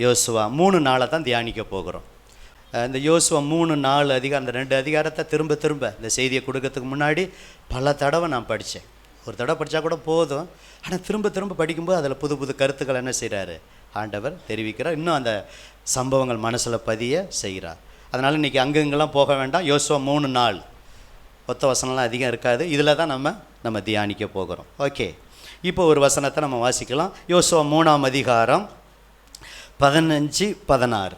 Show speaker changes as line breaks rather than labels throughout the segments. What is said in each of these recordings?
யோசுவா 3 நாளை தான் தியானிக்க போகிறோம். இந்த யோசுவா 3-4 அதிகாரம், அந்த 2 அதிகாரத்தை திரும்ப திரும்ப இந்த செய்தியை கொடுக்கறதுக்கு முன்னாடி பல தடவை நான் படித்தேன். ஒரு தடவை படித்தா கூட போதும், ஆனால் திரும்ப திரும்ப படிக்கும்போது அதில் புது புது கருத்துக்கள் என்ன செய்கிறாரு ஆண்டவர் தெரிவிக்கிறார். இன்னும் அந்த சம்பவங்கள் மனசில் பதிய செய்கிறார். அதனால் இன்றைக்கி அங்கங்கெல்லாம் போக வேண்டாம். யோசுவா 3-4 ஒத்த வசனம்லாம் அதிகம் இருக்காது. இதில் தான் நம்ம தியானிக்க போகிறோம். ஓகே, இப்போ ஒரு வசனத்தை நம்ம வாசிக்கலாம். யோசுவா 3ஆம் அதிகாரம் 15-16.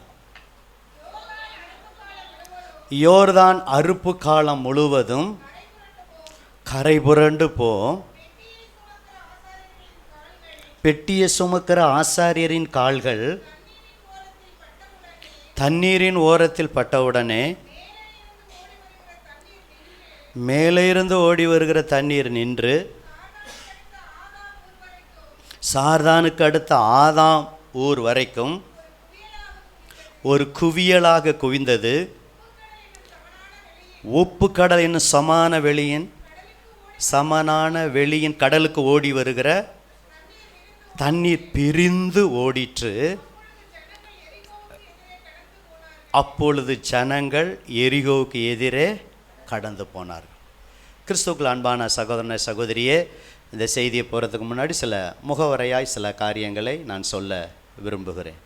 யோர்தான் அறுப்பு காலம் முழுவதும் கரை புரண்டு போம். பெட்டியை சுமக்கிற ஆசாரியரின் கால்கள் தண்ணீரின் ஓரத்தில் பட்டவுடனே மேலே இருந்து ஓடி வருகிற தண்ணீர் நின்று சார்தானுக்கு அடுத்த ஆதாம் ஊர் வரைக்கும் ஒரு குவியலாக குவிந்தது. உப்பு கடல் என்னும் சமனான வெளியின் கடலுக்கு ஓடி வருகிற தண்ணீர் பிரிந்து ஓடிற்று. அப்பொழுது ஜனங்கள் எரிகோவுக்கு எதிரே கடந்து போனார்கள். கிறிஸ்துவுக்குள் அன்பான சகோதரன சகோதரியே, இந்த செய்தியை போகிறதுக்கு முன்னாடி சில முகவரையாய் சில காரியங்களை நான் சொல்ல விரும்புகிறேன்.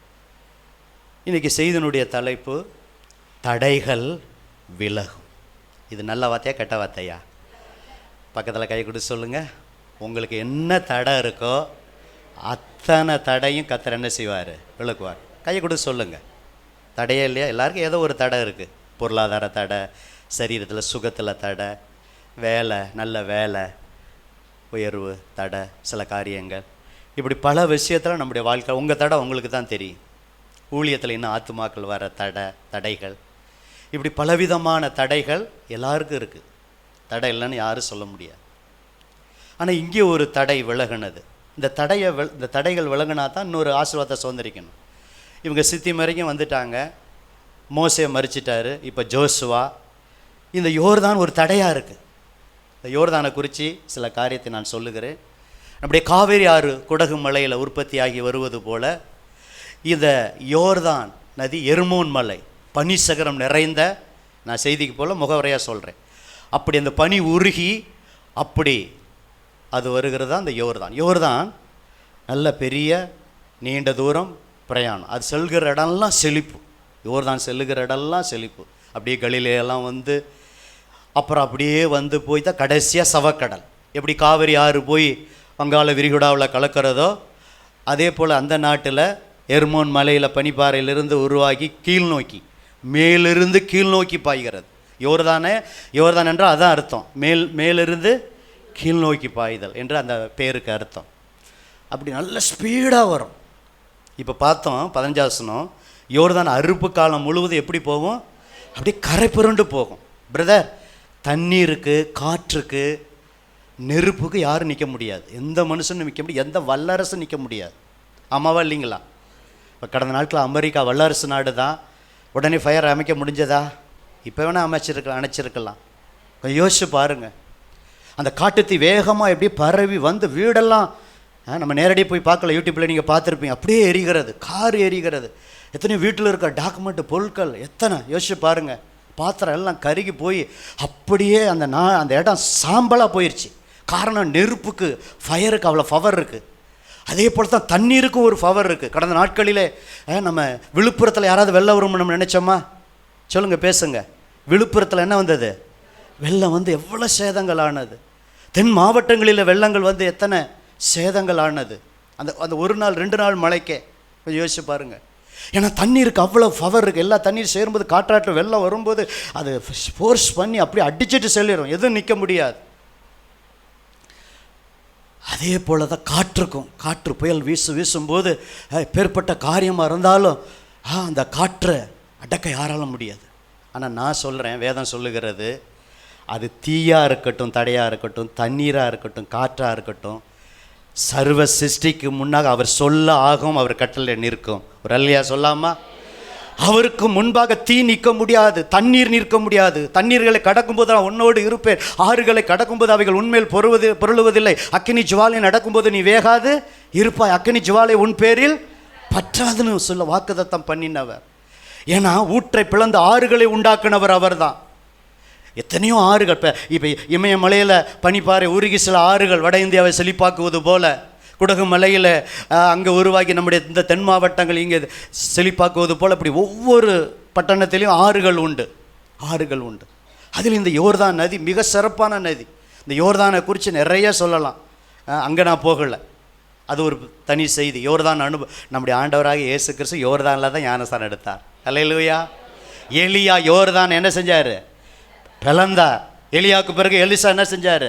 இன்றைக்கி செய்தியினுடைய தலைப்பு தடைகள் விலகும். இது நல்ல வார்த்தையா கெட்ட வார்த்தையா? பக்கத்தில் கை கொடுத்து சொல்லுங்கள். உங்களுக்கு என்ன தடை இருக்கோ அத்தனை தடையும் கர்த்தர் என்ன செய்வார்? விலக்குவார். கையை கொடுத்து சொல்லுங்கள். தடையே இல்லையா? எல்லாருக்கும் ஏதோ ஒரு தடை இருக்குது. பொருளாதார தடை, சரீரத்தில் சுகத்தில் தடை, வேலை, நல்ல வேலை, உயர்வு தடை, சில காரியங்கள், இப்படி பல விஷயத்தில் நம்முடைய வாழ்க்கை. உங்கள் தடை உங்களுக்கு தான் தெரியும். ஊழியத்தில் இன்னும் ஆத்துமாக்கள் வர தடைகள், இப்படி பலவிதமான தடைகள் எல்லாருக்கும் இருக்குது. தடை இல்லைன்னு யாரும் சொல்ல முடியாது. ஆனால் இங்கே ஒரு தடை விலகுனது. இந்த தடைகள் விலகுனா தான் இன்னொரு ஆசீர்வாதத்தை சுதந்திரிக்கணும். இவங்க சித்தி வரைக்கும் வந்துட்டாங்க. மோசே மறிச்சிட்டாரு. இப்போ ஜோசுவா. இந்த யோர்தான் ஒரு தடையாக இருக்குது. இந்த யோர்தானை குறித்து சில காரியத்தை நான் சொல்லுகிறேன். நம்முடைய காவேரி ஆறு குடகு மலையில் உற்பத்தியாகி வருவது போல் இந்த யோர்தான் நதி எர்மோன் மலை பனிசகரம் நிறைந்த, நான் செய்திக்கு போல் முகவரையாக சொல்கிறேன், அப்படி அந்த பனி உருகி அப்படி அது வருகிறது தான் இந்த யோர்தான். நல்ல பெரிய நீண்ட தூரம் பிரயாணம். அது செல்கிற இடம்லாம் செழிப்பு. யோர்தான் செல்லுகிற இடம்லாம் செழிப்பு. அப்படியே கலிலேயெல்லாம் வந்து அப்புறம் அப்படியே வந்து போய் தான் கடைசியாக சவக்கடல். எப்படி காவிரி ஆறு போய் வங்காள விரிகுடாவில் கலக்கிறதோ அதே போல் அந்த நாட்டில் எர்மோன் மலையில் பனிப்பாறையிலிருந்து உருவாகி கீழ்நோக்கி, மேலிருந்து கீழ்நோக்கி பாய்கிறது. யோர்தான் என்றால் அதான் அர்த்தம். மேலிருந்து கீழ்நோக்கி பாய்தல் என்று அந்த பேருக்கு அர்த்தம். அப்படி நல்ல ஸ்பீடாக வரும். இப்போ பார்த்தோம் 15 வசனம். யோர்தான் அறுப்பு காலம் முழுவதும் எப்படி போகும்? அப்படியே கரை புரண்டு போகும். பிரதர், தண்ணீருக்கு, காற்றுக்கு, நெருப்புக்கு யாரும் நிற்க முடியாது. எந்த மனுஷனும் நிற்க முடியாது. எந்த வல்லரசும் நிற்க முடியாது. ஆமாவா இல்லைங்களா? இப்போ கடந்த நாட்களில் அமெரிக்கா வல்லரசு நாடு தான். உடனே ஃபயர் அமைக்க முடிஞ்சதா? இப்போ வேணால் அணைச்சிருக்கலாம். கொஞ்சம் யோசிச்சு பாருங்கள். அந்த காட்டுத்தீ வேகமாக எப்படி பரவி வந்து வீடெல்லாம், நம்ம நேரடியாக போய் பார்க்கல, யூடியூப்பில் நீங்கள் பார்த்துருப்பீங்க, அப்படியே எரிகிறது. கார் எரிகிறது. எத்தனையோ வீட்டில் இருக்க டாக்குமெண்ட் பொருட்கள் எத்தனை யோசிச்சு பாருங்கள். பாத்திரம் எல்லாம் கருகி போய் அப்படியே அந்த இடம் சாம்பலாக போயிடுச்சு. காரணம் நெருப்புக்கு, ஃபயருக்கு அவ்வளோ பவர் இருக்குது. அதே போல் தான் தண்ணீருக்கும் ஒரு பவர் இருக்குது. கடந்த நாட்களிலே நம்ம விழுப்புரத்தில் யாராவது வெள்ளம் வரும்னு நம்ம நினச்சோமா? சொல்லுங்கள், பேசுங்க. விழுப்புரத்தில் என்ன வந்தது? வெள்ளம் வந்து எவ்வளோ சேதங்கள் ஆனது. தென் மாவட்டங்களில் வெள்ளங்கள் வந்து எத்தனை சேதங்கள் ஆனது. அந்த ஒரு நாள் 2 நாள் மழைக்கே யோசிச்சு பாருங்கள். ஏன்னா தண்ணீருக்கு அவ்வளோ பவர் இருக்குது. எல்லா தண்ணீர் சேரும்போது, காற்றாற்று வெள்ளம் வரும்போது அது ஃபோர்ஸ் பண்ணி அப்படியே அடிச்சுட்டு செல்லிடும். எதுவும் நிற்க முடியாது. அதே போல் தான் காற்று புயல் வீசும்போது எப்பேற்பட்ட காரியமாக இருந்தாலும் அந்த காற்றை அடக்க யாராலும் முடியாது. ஆனால் நான் சொல்கிறேன், வேதம் சொல்லுகிறது, அது தீயாக இருக்கட்டும், தடையாக இருக்கட்டும், தண்ணீராக இருக்கட்டும், காற்றாக இருக்கட்டும், சர்வ சிருஷ்டிக்கு முன்னாக அவர் சொல்ல ஆகும், அவர் கட்டளை நிற்கும். ஒரு அல்லையா சொல்லாமா? அவருக்கு முன்பாக தீ நிற்க முடியாது, தண்ணீர் நிற்க முடியாது. தண்ணீர்களை கடக்கும்போது நான் உன்னோடு இருப்பேன், ஆறுகளை கடக்கும்போது அவைகள் உன்மேல் பொருளுவதில்லை, அக்கினி ஜுவாலை நடக்கும்போது நீ வேகாது இருப்பாய், அக்கினி ஜுவாலை உன் பேரில் பற்றாதுன்னு சொல்ல வாக்குத்தத்தம் பண்ணினவர். ஏன்னா ஊற்றை பிளந்த ஆறுகளை உண்டாக்குனவர் அவர் தான். எத்தனையோ ஆறுகள், இப்போ இமயமலையில் பனிப்பாறை உருகி சில ஆறுகள் வட இந்தியாவை செழிப்பாக்குவது போல, குடகு மலையில் அங்கே உருவாக்கி நம்முடைய இந்த தென் மாவட்டங்கள் இங்கே செழிப்பாக்குவது போல், இப்படி ஒவ்வொரு பட்டணத்திலையும் ஆறுகள் உண்டு, ஆறுகள் உண்டு. அதில் இந்த யோர்தான் நதி மிக சிறப்பான நதி. இந்த யோர்தானை குறித்து நிறைய சொல்லலாம், அங்கே நான் போகலை, அது ஒரு தனி செய்தி. யோர்தான் நம்முடைய ஆண்டவராக இயேசு கிறிஸ்து யோர்தானில் தான் ஞானஸ்தானம் எடுத்தார். அல்லேலூயா. எலியா யோர்தான் என்ன செஞ்சார்? பிளந்தார். எலியாவுக்கு பிறகு எலிசா என்ன செஞ்சார்?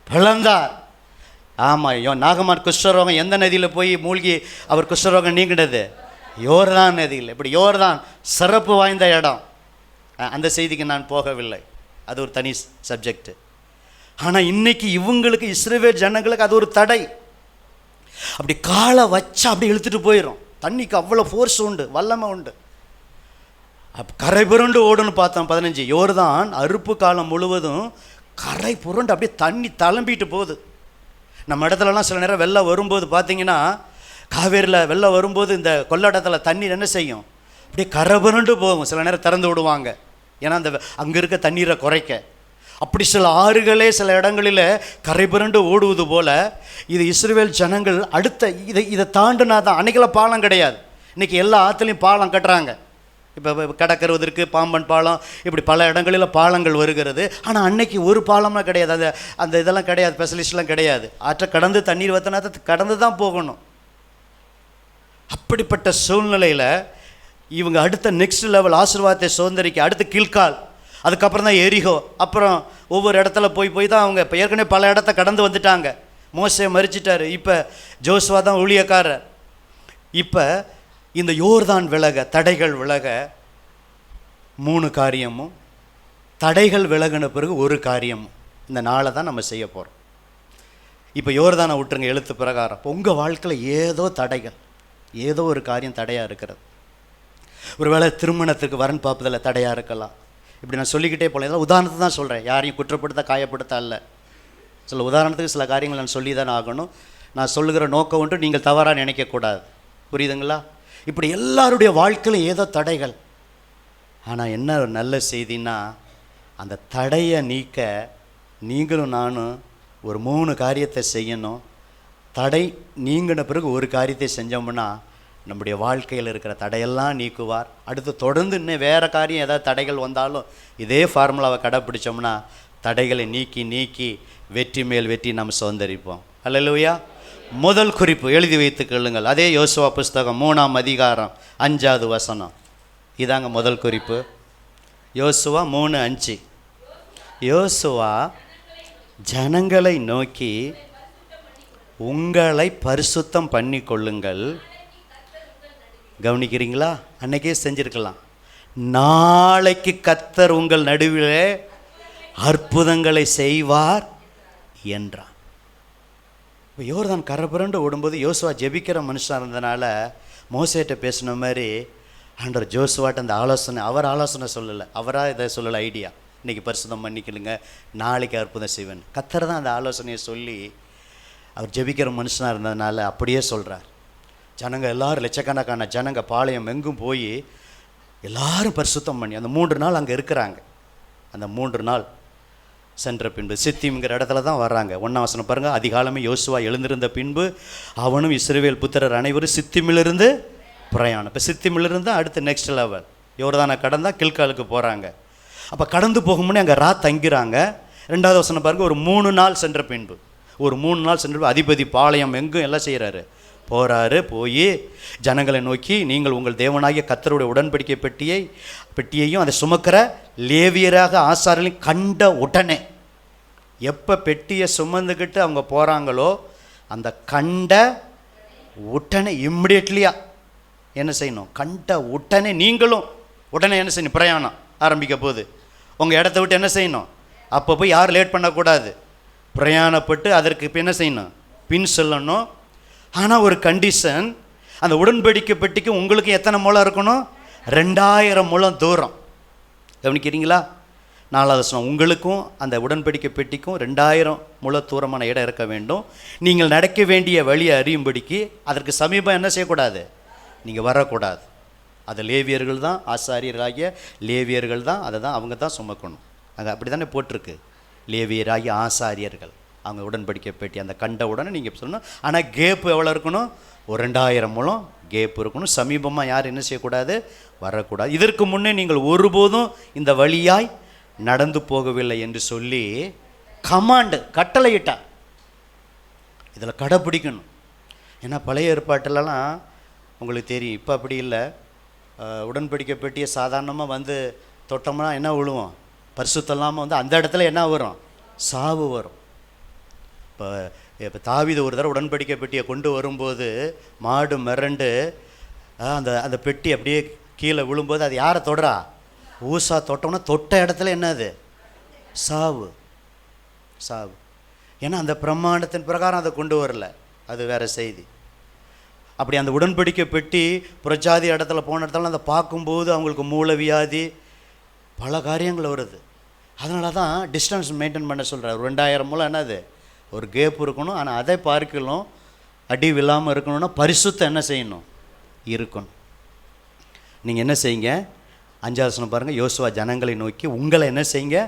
பிளந்தார். ஆமாம், நாகமான் குஷ்டரோகம் எந்த நதியில் போய் மூழ்கி அவர் குஷ்டரோகம் நீங்கினது? யோர்தான் நதியில். இப்படி யோர்தான் சிறப்பு வாய்ந்த இடம். அந்த செய்திக்கு நான் போகவில்லை, அது ஒரு தனி சப்ஜெக்ட். ஆனால் இன்னைக்கு இவங்களுக்கு, இஸ்ரவேல் ஜனங்களுக்கு அது ஒரு தடை. அப்படி காலை வச்சா அப்படி இழுத்துட்டு போயிடும். தண்ணிக்கு அவ்வளோ ஃபோர்ஸ் உண்டு, வல்லமை உண்டு. கரை புரண்டு ஓடுன்னு பார்த்தோம் 15. யோர்தான் அறுப்பு காலம் முழுவதும் கரை புரண்டு அப்படியே தண்ணி தளம்பிட்டு போகுது. நம்ம இடத்துலலாம் சில நேரம் வெள்ளம் வரும்போது பார்த்தீங்கன்னா, காவேரியில் வெள்ளம் வரும்போது இந்த கொள்ளாட்டத்தில் தண்ணீர் என்ன செய்யும்? அப்படியே கரை புரண்டு போகும். சில நேரம் திறந்து விடுவாங்க, ஏன்னா அந்த அங்கே இருக்க தண்ணீரை குறைக்க. அப்படி சில ஆறுகளே சில இடங்களில் கரை புரண்டு ஓடுவது போல் இது இஸ்ரவேல் ஜனங்கள் அடுத்த இதை தாண்டினா தான். அன்றைக்கெல்லாம் பாலம் கிடையாது, இன்றைக்கி எல்லா ஆற்றுலையும் பாலம் கட்டுறாங்க. இப்போ கடற்கருவதற்கு பாம்பன் பாலம், இப்படி பல இடங்களில் பாலங்கள் வருகிறது. ஆனால் அன்னைக்கு ஒரு பாலம்லாம் கிடையாது, அந்த இதெல்லாம் கிடையாது, ஸ்பெஷலிஸ்ட்லாம் கிடையாது. ஆற்றை கடந்து தண்ணீர் வத்தினா கடந்து தான் போகணும். அப்படிப்பட்ட சூழ்நிலையில் இவங்க அடுத்த நெக்ஸ்ட் லெவல் ஆசீர்வாதத்தை சுதந்திரிக்க அடுத்து கில்கால், அதுக்கப்புறம் தான் எரிகோ. அப்புறம் ஒவ்வொரு இடத்துல போய் தான் அவங்க இப்போ ஏற்கனவே பல இடத்த கடந்து வந்துட்டாங்க. மோசே மரிச்சிட்டார், இப்போ ஜோசுவா தான் ஊழியக்காரர். இப்போ இந்த யோர்தான் விலக, தடைகள் விலக 3 காரியமும், தடைகள் விலகின பிறகு ஒரு காரியமும் இந்த நாளை தான் நம்ம செய்ய போகிறோம். இப்போ யோர்தானை விட்டுருங்க, எழுத்து பிரகாரம். இப்போ உங்கள் வாழ்க்கையில் ஏதோ தடைகள், ஏதோ ஒரு காரியம் தடையாக இருக்கிறது. ஒருவேளை திருமணத்துக்கு வரன் பார்ப்பதில் தடையாக இருக்கலாம். இப்படி நான் சொல்லிக்கிட்டே போகல, இதெல்லாம் உதாரணத்தை தான் சொல்கிறேன், யாரையும் குற்றப்படுத்த காயப்படுத்த அல்ல. சில உதாரணத்துக்கு சில காரியங்கள் நான் சொல்லி தானே ஆகணும். நான் சொல்லுகிற நோக்கம் ஒன்று நீங்கள் தவறாக நினைக்கக்கூடாது, புரியுதுங்களா? இப்படி எல்லாருடைய வாழ்க்கையிலும் ஏதோ தடைகள். ஆனால் என்ன ஒரு நல்ல செய்தின்னா, அந்த தடையை நீக்க நீங்களும் நானும் ஒரு 3 காரியத்தை செய்யணும். தடை நீங்கின பிறகு ஒரு காரியத்தை செஞ்சோம்னா நம்முடைய வாழ்க்கையில் இருக்கிற தடையெல்லாம் நீக்குவார். அடுத்து தொடர்ந்து இன்னும் வேறு காரியம் ஏதாவது தடைகள் வந்தாலும் இதே ஃபார்முலாவை கடைப்பிடிச்சோம்னா தடைகளை நீக்கி நீக்கி வெற்றி மேல் வெற்றி நாம் சுதந்திரிப்போம். அல்லேலூயா. முதல் குறிப்பு எழுதி வைத்துக் கொள்ளுங்கள். அதே யோசுவா புஸ்தகம் 3ஆம் அதிகாரம் 5வது வசனம். இதாங்க முதல் குறிப்பு. யோசுவா 3:5. யோசுவா ஜனங்களை நோக்கி, உங்களை பரிசுத்தம் பண்ணி கொள்ளுங்கள். கவனிக்கிறீங்களா? அன்னைக்கே செஞ்சிருக்கலாம். நாளைக்கு கர்த்தர் உங்கள் நடுவிலே அற்புதங்களை செய்வார் என்றான். இப்போ யோர்தான் கரை புரண்டு ஓடும்போது யோசுவா ஜெபிக்கிற மனுஷனாக இருந்தனால மோசேட்ட பேசின மாதிரி ஆண்டவர் ஜோசுவாட்ட அந்த ஆலோசனை, அவர் ஆலோசனை சொல்லலை, அவராக இதை சொல்லலை, ஐடியா, இன்றைக்கி பரிசுத்தம் பண்ணிக்கலுங்க, நாளைக்கு அற்புதம் செய்வேன். கர்த்தர் தான் அந்த ஆலோசனையை சொல்லி அவர் ஜெபிக்கிற மனுஷனாக இருந்ததுனால அப்படியே சொல்கிறார். ஜனங்க எல்லோரும், லட்சக்கணக்கான ஜனங்க பாளையம் எங்கும் போய் எல்லோரும் பரிசுத்தம் பண்ணி அந்த 3 நாள் அங்கே இருக்கிறாங்க. அந்த 3 நாள் சென்ற பின்பு சித்திம்ங்கிற இடத்துல தான் வர்றாங்க. 1ஆம் வசனம் பாருங்கள். அதிகாலமே யோசுவா எழுந்திருந்த பின்பு அவனும் இஸ்ரவேல் புத்திரர் அனைவரும் சித்திமிலிருந்து பிரயாணம். இப்போ சித்திமிலிருந்து அடுத்து நெக்ஸ்ட் லெவல் யோர்தானை கடந்தால் கில்காலுக்கு போகிறாங்க. அப்போ கடந்து போகும்போது அங்கே தங்கிறாங்க. 2வது வசனம் பாருங்கள். ஒரு 3 நாள் சென்ற பின்பு, ஒரு 3 நாள் சென்ற அதிபதி பாளையம் எங்கும் எல்லாம் செய்கிறாரு, போகிறாரு. போய் ஜனங்களை நோக்கி, நீங்கள் உங்கள் தேவனாகிய கர்த்தருடைய உடன்படிக்கை பெட்டியையும் அதை சுமக்கிற லேவியராக ஆசாரியர்களையும் கண்ட உடனே, எப்போ பெட்டியை சுமந்துக்கிட்டு அவங்க போகிறாங்களோ அந்த கண்ட உடனே இம்மிடியட்லியாக என்ன செய்யணும்? கண்ட உடனே நீங்களும் உடனே என்ன செய்யணும்? பிரயாணம் ஆரம்பிக்க போகுது. உங்கள் இடத்த விட்டு என்ன செய்யணும்? அப்போ போய் யாரும் லேட் பண்ணக்கூடாது, பிரயாணப்பட்டு அதற்கு இப்போ என்ன செய்யணும்? பின் செல்லணும். ஆனால் ஒரு கண்டிஷன், அந்த உடன்படிக்கை பெட்டிக்கு உங்களுக்கு எத்தனை முழம் இருக்கணும்? 2000 முழம் தூரம். கவனிக்கிறீங்களா? 4வது வசனம். உங்களுக்கும் அந்த உடன்படிக்கை பெட்டிக்கும் 2000 முழ தூரமான இடம் இருக்க வேண்டும். நீங்கள் நடக்க வேண்டிய வழியை அறியும்படிக்கு அதற்கு சமீபம் என்ன செய்யக்கூடாது? நீங்கள் வரக்கூடாது. அது லேவியர்கள் தான், ஆசாரியராகிய லேவியர்கள் தான், அதை தான் அவங்க தான் சுமக்கணும். அங்கே அப்படி தானே போட்டிருக்கு, லேவியராகிய ஆசாரியர்கள். அவங்க உடன்படிக்கை பெட்டி அந்த கண்ட உடனே நீங்கள் சொல்லணும். ஆனால் கேப்பு எவ்வளோ இருக்கணும்? ஒரு 2000 முழம் கேப் இருக்கணும். சமீபமாக யார் என்ன செய்யக்கூடாது? வரக்கூடாது. இதற்கு முன்னே நீங்கள் ஒருபோதும் இந்த வழியாய் நடந்து போகவில்லை என்று சொல்லி கமாண்டு, கட்டளையிட்டார். இதில் கடைப்பிடிக்கணும். ஏன்னா பழைய ஏற்பாட்டிலலாம் உங்களுக்கு தெரியும், இப்போ அப்படி இல்லை. உடன்படிக்கை பெட்டியை சாதாரணமாக வந்து தொட்டோம்னா என்ன விழுவோம்? பரிசுத்தம் வந்து அந்த இடத்துல என்ன வரும்? சாவு வரும். இப்போ தாவீது ஒரு தடவை உடன்படிக்கை பெட்டியை கொண்டு வரும்போது மாடு மிரண்டு அந்த அந்த பெட்டி அப்படியே கீழே விழும்போது அது யாரை தொடரா? ஊசா தொட்டோம்னா தொட்ட இடத்துல என்னது? சாவு. சாவு. ஏன்னா அந்த பிரமாணத்தின் பிரகாரம் அதை கொண்டு வரல, அது வேறு செய்தி. அப்படி அந்த உடன்படிக்கை பெட்டி புறஜாதி இடத்துல போன இடத்துல அதை பார்க்கும்போது அவங்களுக்கு மூலவியாதி பல காரியங்கள் வருது. அதனால தான் டிஸ்டன்ஸ் மெயின்டைன் பண்ண சொல்கிறார். 2000 முழம் என்னது? ஒரு கேப் இருக்கணும். ஆனால் அதை பார்க்கலாம் அடி விழாமல் இருக்கணும்னா பரிசுத்தம் என்ன செய்யணும்? இருக்கணும். நீங்கள் என்ன செய்யுங்க? 5வது வசனம் பாருங்கள். யோசுவா ஜனங்களை நோக்கி, உங்களை என்ன செய்யுங்க?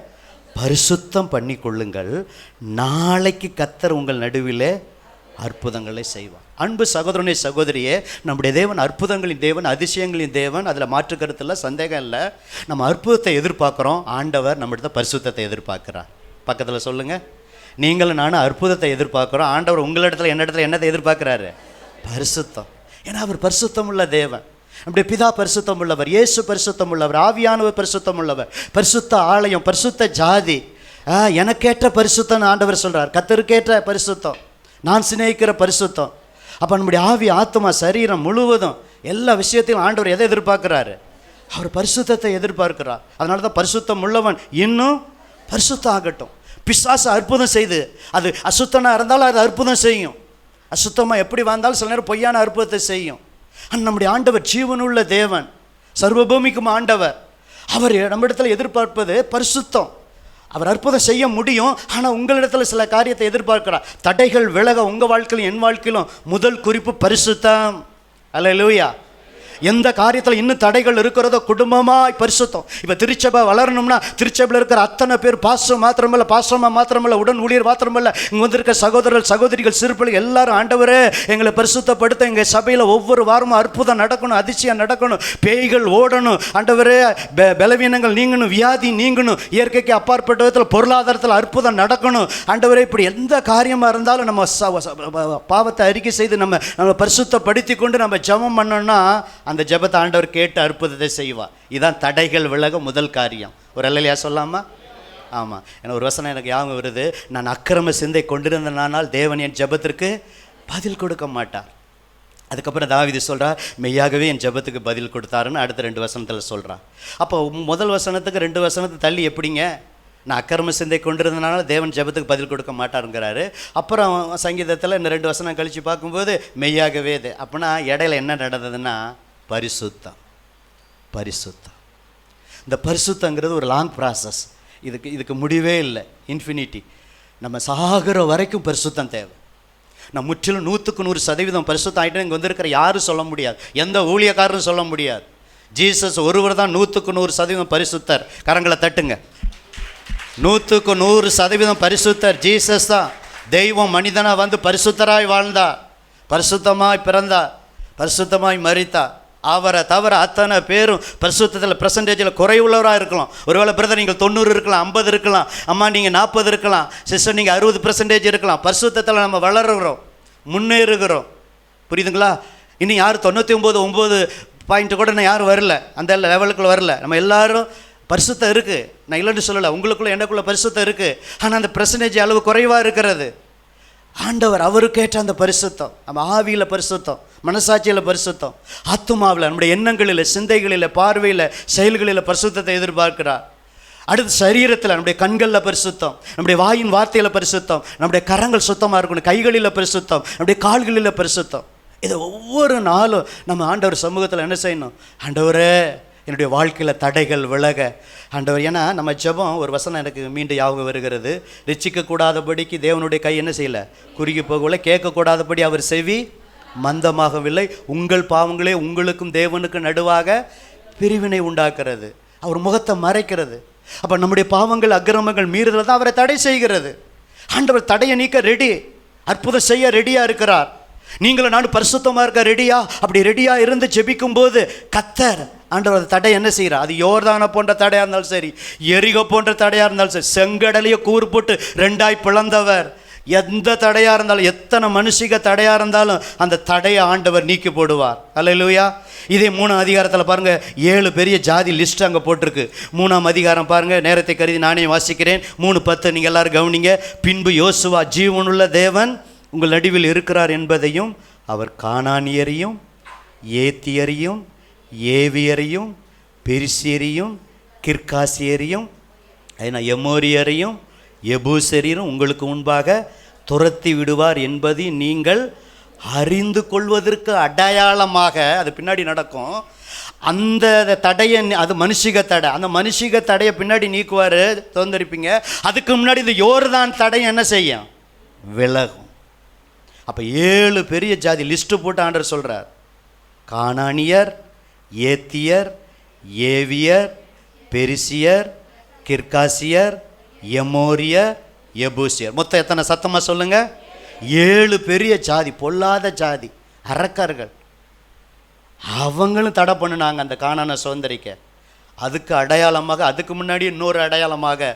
பரிசுத்தம் பண்ணி கொள்ளுங்கள், நாளைக்கு கர்த்தர் உங்கள் நடுவிலே அற்புதங்களை செய்வார். அன்பு சகோதரனே சகோதரியே, நம்முடைய தேவன் அற்புதங்களின் தேவன், அதிசயங்களின் தேவன். அதில் மாற்று கருத்து இல்லை, சந்தேகம் இல்லை. நம்ம அற்புதத்தை எதிர்பார்க்குறோம், ஆண்டவர் நம்மகிட்ட பரிசுத்தத்தை எதிர்பார்க்குறார். பக்கத்தில் சொல்லுங்கள். நீங்களும் நானும் அற்புதத்தை எதிர்பார்க்குறோம், ஆண்டவர் உங்களிடத்துல என்னிடத்துல என்னத்தை எதிர்பார்க்குறாரு? பரிசுத்தம். ஏன்னா அவர் பரிசுத்தம் உள்ள தேவன். நம்முடைய பிதா பரிசுத்தம் உள்ளவர், இயேசு பரிசுத்தம் உள்ளவர், ஆவியானவர் பரிசுத்தம் உள்ளவர், பரிசுத்த ஆலயம், பரிசுத்த ஜாதி. எனக்கேற்ற பரிசுத்தம் ஆண்டவர் சொல்கிறார். கர்த்தருக்கேற்ற பரிசுத்தம், நான் சிநேகிக்கிற பரிசுத்தம். அப்போ நம்முடைய ஆவி, ஆத்மா, சரீரம் முழுவதும் எல்லா விஷயத்தையும் ஆண்டவர் எதை எதிர்பார்க்குறாரு? அவர் பரிசுத்தத்தை எதிர்பார்க்கிறார். அதனால தான் பரிசுத்தம் உள்ளவன் இன்னும் பரிசுத்தம் ஆகட்டும். பிசாசு அற்புதம் செய்து, அது அசுத்தமாக இருந்தாலும் அது அற்புதம் செய்யும். அசுத்தமாக எப்படி வாழ்ந்தாலும் சில நேரம் பொய்யான அற்புதத்தை செய்யும். நம்முடைய ஆண்டவர் ஜீவனுள்ள தேவன், சர்வபூமிக்கும் ஆண்டவர். அவர் நம்மிடத்தில் எதிர்பார்ப்பது பரிசுத்தம். அவர் அற்புதம் செய்ய முடியும், ஆனால் உங்களிடத்தில் சில காரியத்தை எதிர்பார்க்கிறார். தடைகள் விலக உங்கள் வாழ்க்கையிலும் என் வாழ்க்கையிலும் முதல் குறிப்பு பரிசுத்தம். அல்லேலூயா. எந்த காரியத்தில் இன்னும் தடைகள் இருக்கிறதோ குடும்பமாய் பரிசுத்தம். இப்போ திருச்சபை வளரணும்னா திருச்சபையில் இருக்கிற அத்தனை பேர் பாஸ்டர் மாத்திரமல்ல, பாஸ்டர்மா மாத்திரமல்ல, உடன் ஊழியர் மாத்திரமல்ல, இங்கே வந்திருக்க சகோதரர்கள் சகோதரிகள் சிறுபிள்ளைகள் எல்லாரும், ஆண்டவரே எங்களை பரிசுத்தப்படுத்த எங்கள் சபையில் ஒவ்வொரு வாரமும் அற்புதம் நடக்கணும், அதிசயம் நடக்கணும், பேய்கள் ஓடணும், ஆண்டவரே பலவீனங்கள் நீங்கணும், வியாதி நீங்கணும், இயற்கைக்கு அப்பாற்பட்ட விதத்தில் பொருளாதாரத்தில் அற்புதம் நடக்கணும். ஆண்டவரே இப்படி எந்த காரியமாக இருந்தாலும் நம்ம பாவத்தை அறிக்கை செய்து நம்ம பரிசுத்தப்படுத்தி கொண்டு நம்ம ஜெபம் பண்ணோம்னா அந்த ஜெபத்தை ஆண்டவர் கேட்டு அற்புதத்தை செய்வார். இதுதான் தடைகள் விலக முதல் காரியம். ஒரு அல்லேலூயா சொல்லாமா? ஆமாம். ஏன்னா ஒரு வசனம் எனக்கு ஞாபகம் வருது. நான் அக்கிரம சிந்தை கொண்டிருந்தனால் தேவன் என் ஜெபத்திற்கு பதில் கொடுக்க மாட்டார். அதுக்கப்புறம் தாவீது சொல்கிறார், மெய்யாகவே என் ஜெபத்துக்கு பதில் கொடுத்தாருன்னு அடுத்த 2 வசனத்தில் சொல்கிறார். அப்போ முதல் வசனத்துக்கு 2 வசனத்தை தள்ளி எப்படிங்க? நான் அக்கிரம சிந்தை கொண்டிருந்தனால தேவன் ஜெபத்துக்கு பதில் கொடுக்க மாட்டாருங்கிறாரு. அப்புறம் சங்கீதத்தில் இந்த 2 வசனம் கழித்து பார்க்கும்போது மெய்யாகவே இது. அப்படின்னா இடையில என்ன நடந்ததுன்னா பரிசுத்தம். பரிசுத்தம். இந்த பரிசுத்தங்கிறது ஒரு லாங் ப்ராசஸ். இதுக்கு முடிவே இல்லை, இன்ஃபினிட்டி. நம்ம சாகிற வரைக்கும் பரிசுத்தம் தேவை. நான் முற்றிலும் 100% பரிசுத்தம் ஆகிட்டு இங்கே வந்திருக்கிற யாரும் சொல்ல முடியாது, எந்த ஊழியக்காரரும் சொல்ல முடியாது. ஜீசஸ் ஒருவர் தான் 100% பரிசுத்தர். கரங்களை தட்டுங்க. 100% பரிசுத்தர் ஜீசஸ் தான். தெய்வம் மனிதனாக வந்து பரிசுத்தராய் வாழ்ந்தார், பரிசுத்தமாய் பிறந்தார், பரிசுத்தமாய் மரித்தார். அவரை தவிர அத்தனை பேரும் பரிசுத்தத்தில் பெர்சன்டேஜில் குறைவுள்ளவராக இருக்கலாம். ஒருவேளை பிரதர் நீங்கள் 90 இருக்கலாம், 50 இருக்கலாம், அம்மா நீங்கள் 40 இருக்கலாம், சிஸ்டர் நீங்கள் 60% இருக்கலாம். பரிசுத்தத்தில் நம்ம வளருகிறோம், முன்னேறுகிறோம். புரியுதுங்களா? இன்னும் யாரும் 99.9 பாயிண்ட் கூட இன்னும் யாரும் வரல, அந்த லெவலுக்குள்ள வரல. நம்ம எல்லாரும் பரிசுத்தம் இருக்குது, நான் இல்லைன்னு சொல்லலை. உங்களுக்குள்ளே எனக்குள்ளே பரிசுத்தம் இருக்குது, ஆனால் அந்த பெர்சன்டேஜ் அளவு குறைவாக இருக்கிறது. ஆண்டவர் அவருக்கேற்ற அந்த பரிசுத்தம், நம்ம ஆவியில் பரிசுத்தம், மனசாட்சியில் பரிசுத்தம், ஆத்துமாவில், நம்முடைய எண்ணங்களில், சிந்தைகளில், பார்வையில், செயல்களில் பரிசுத்தத்தை எதிர்பார்க்கிறார். அடுத்து சரீரத்தில் நம்முடைய கண்களில் பரிசுத்தம், நம்முடைய வாயின் வார்த்தையில் பரிசுத்தம், நம்முடைய கரங்கள் சுத்தமாக இருக்கணும், கைகளில் பரிசுத்தம், நம்முடைய கால்களில் பரிசுத்தம். இதை ஒவ்வொரு நாளும் நம்ம ஆண்டவர் சமூகத்தில் என்ன செய்யணும்? ஆண்டவரே என்னுடைய வாழ்க்கையில் தடைகள் விலக ஆண்டவர். ஏன்னா நம்ம ஜெபம், ஒரு வசனம் எனக்கு மீண்டும் ஞாபகம் வருகிறது. ரட்சிக்கக்கூடாதபடிக்கு தேவனுடைய கை என்ன செய்யலை, குறுகி போகல, கேட்கக்கூடாதபடி அவர் செவி மந்தமாகவில்லை. உங்கள் பாவங்களே உங்களுக்கும் தேவனுக்கும் நடுவாக பிரிவினை உண்டாக்குறது, அவர் முகத்தை மறைக்கிறது. அப்போ நம்முடைய பாவங்கள், அக்கிரமங்கள், மீறுதல் தான் அவரை தடை செய்கிறது. ஆண்டவர் தடையை நீக்க ரெடி, அற்புதம் செய்ய ரெடியாக இருக்கிறார். நீங்களும் நானும் பரிசுத்தமாக இருக்க ரெடியா? அப்படி ரெடியாக இருந்து ஜெபிக்கும் போது கர்த்தர் ஆண்டவர் தடை என்ன செய்கிறார்? அது யோர்தானை போன்ற தடையாக இருந்தாலும் சரி, எரிகோ போன்ற தடையாக இருந்தாலும் சரி, செங்கடலையே கூறு போட்டு ரெண்டாய் பிளந்தவர், எந்த தடையாக இருந்தாலும், எத்தனை மனுஷிக தடையாக இருந்தாலும் அந்த தடையை ஆண்டவர் நீக்கி போடுவார். அல்லேலூயா. இதே 3ஆம் அதிகாரத்தில் பாருங்கள், 7 பெரிய ஜாதி லிஸ்ட் அங்கே போட்டிருக்கு. 3ஆம் அதிகாரம் பாருங்கள், நேரத்தை கருதி நானே வாசிக்கிறேன். 3:10 நீங்கள் எல்லாரும் கவனிங்க. பின்பு யோசுவா ஜீவனுள்ள தேவன் உங்கள் நடுவில் இருக்கிறார் என்பதையும், அவர் கானானியரையும், ஏத்தியரையும், ஏவியரையும், பெரிசியரையும், கிர்காசியரையும், எமோரியரையும், எபூசரியரும் உங்களுக்கு முன்பாக துரத்தி விடுவார் என்பதை நீங்கள் அறிந்து கொள்வதற்கு அடையாளமாக, அது பின்னாடி நடக்கும். அந்த தடையை, அது மனுஷிக தடை, அந்த மனுஷிக தடையை பின்னாடி நீக்குவார், தோந்தரிப்பீங்க. அதுக்கு முன்னாடி இந்த யோர்தான் தடை என்ன செய்யும்? விலகும். அப்போ 7 பெரிய ஜாதி லிஸ்ட்டு போட்டு ஆண்டவர் சொல்கிறார். கானானியர், ஏத்தியர், ஏவியர், பெரிசியர், கிர்காசியர், எமோரியர், எபூசியர். மொத்தம் எத்தனை? சத்தமாக சொல்லுங்கள். 7 பெரிய ஜாதி, பொல்லாத ஜாதி, அரக்கர்கள். அவங்களும் தடை பண்ணினாங்க அந்த கானானை சுதந்திரிக்க. அதுக்கு அடையாளமாக, அதுக்கு முன்னாடி இன்னொரு அடையாளமாக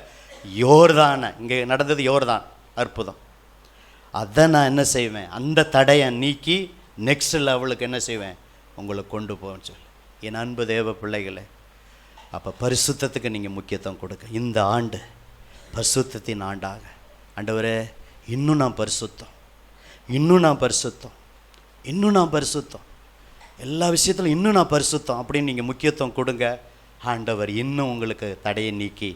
யோர்தானை, இங்கே நடந்தது யோர்தான் அற்புதம். அதை நான் என்ன செய்வேன்? அந்த தடையை நீக்கி நெக்ஸ்ட் லெவலுக்கு என்ன செய்வேன்? உங்களை கொண்டு போவேன்னு சொல்லி. என் அன்பு தேவ பிள்ளைகளே, அப்போ பரிசுத்தத்துக்கு நீங்கள் முக்கியத்துவம் கொடுக்க. இந்த ஆண்டு பரிசுத்தத்தின் ஆண்டாக, ஆண்டவரே இன்னும் நான் பரிசுத்தம், இன்னும் நான் பரிசுத்தம், இன்னும் நான் பரிசுத்தம், எல்லா விஷயத்திலும் இன்னும் நான் பரிசுத்தம் அப்படின்னு நீங்கள் முக்கியத்துவம் கொடுங்க. ஆண்டவர் இன்னும் உங்களுக்கு தடையை நீக்கி,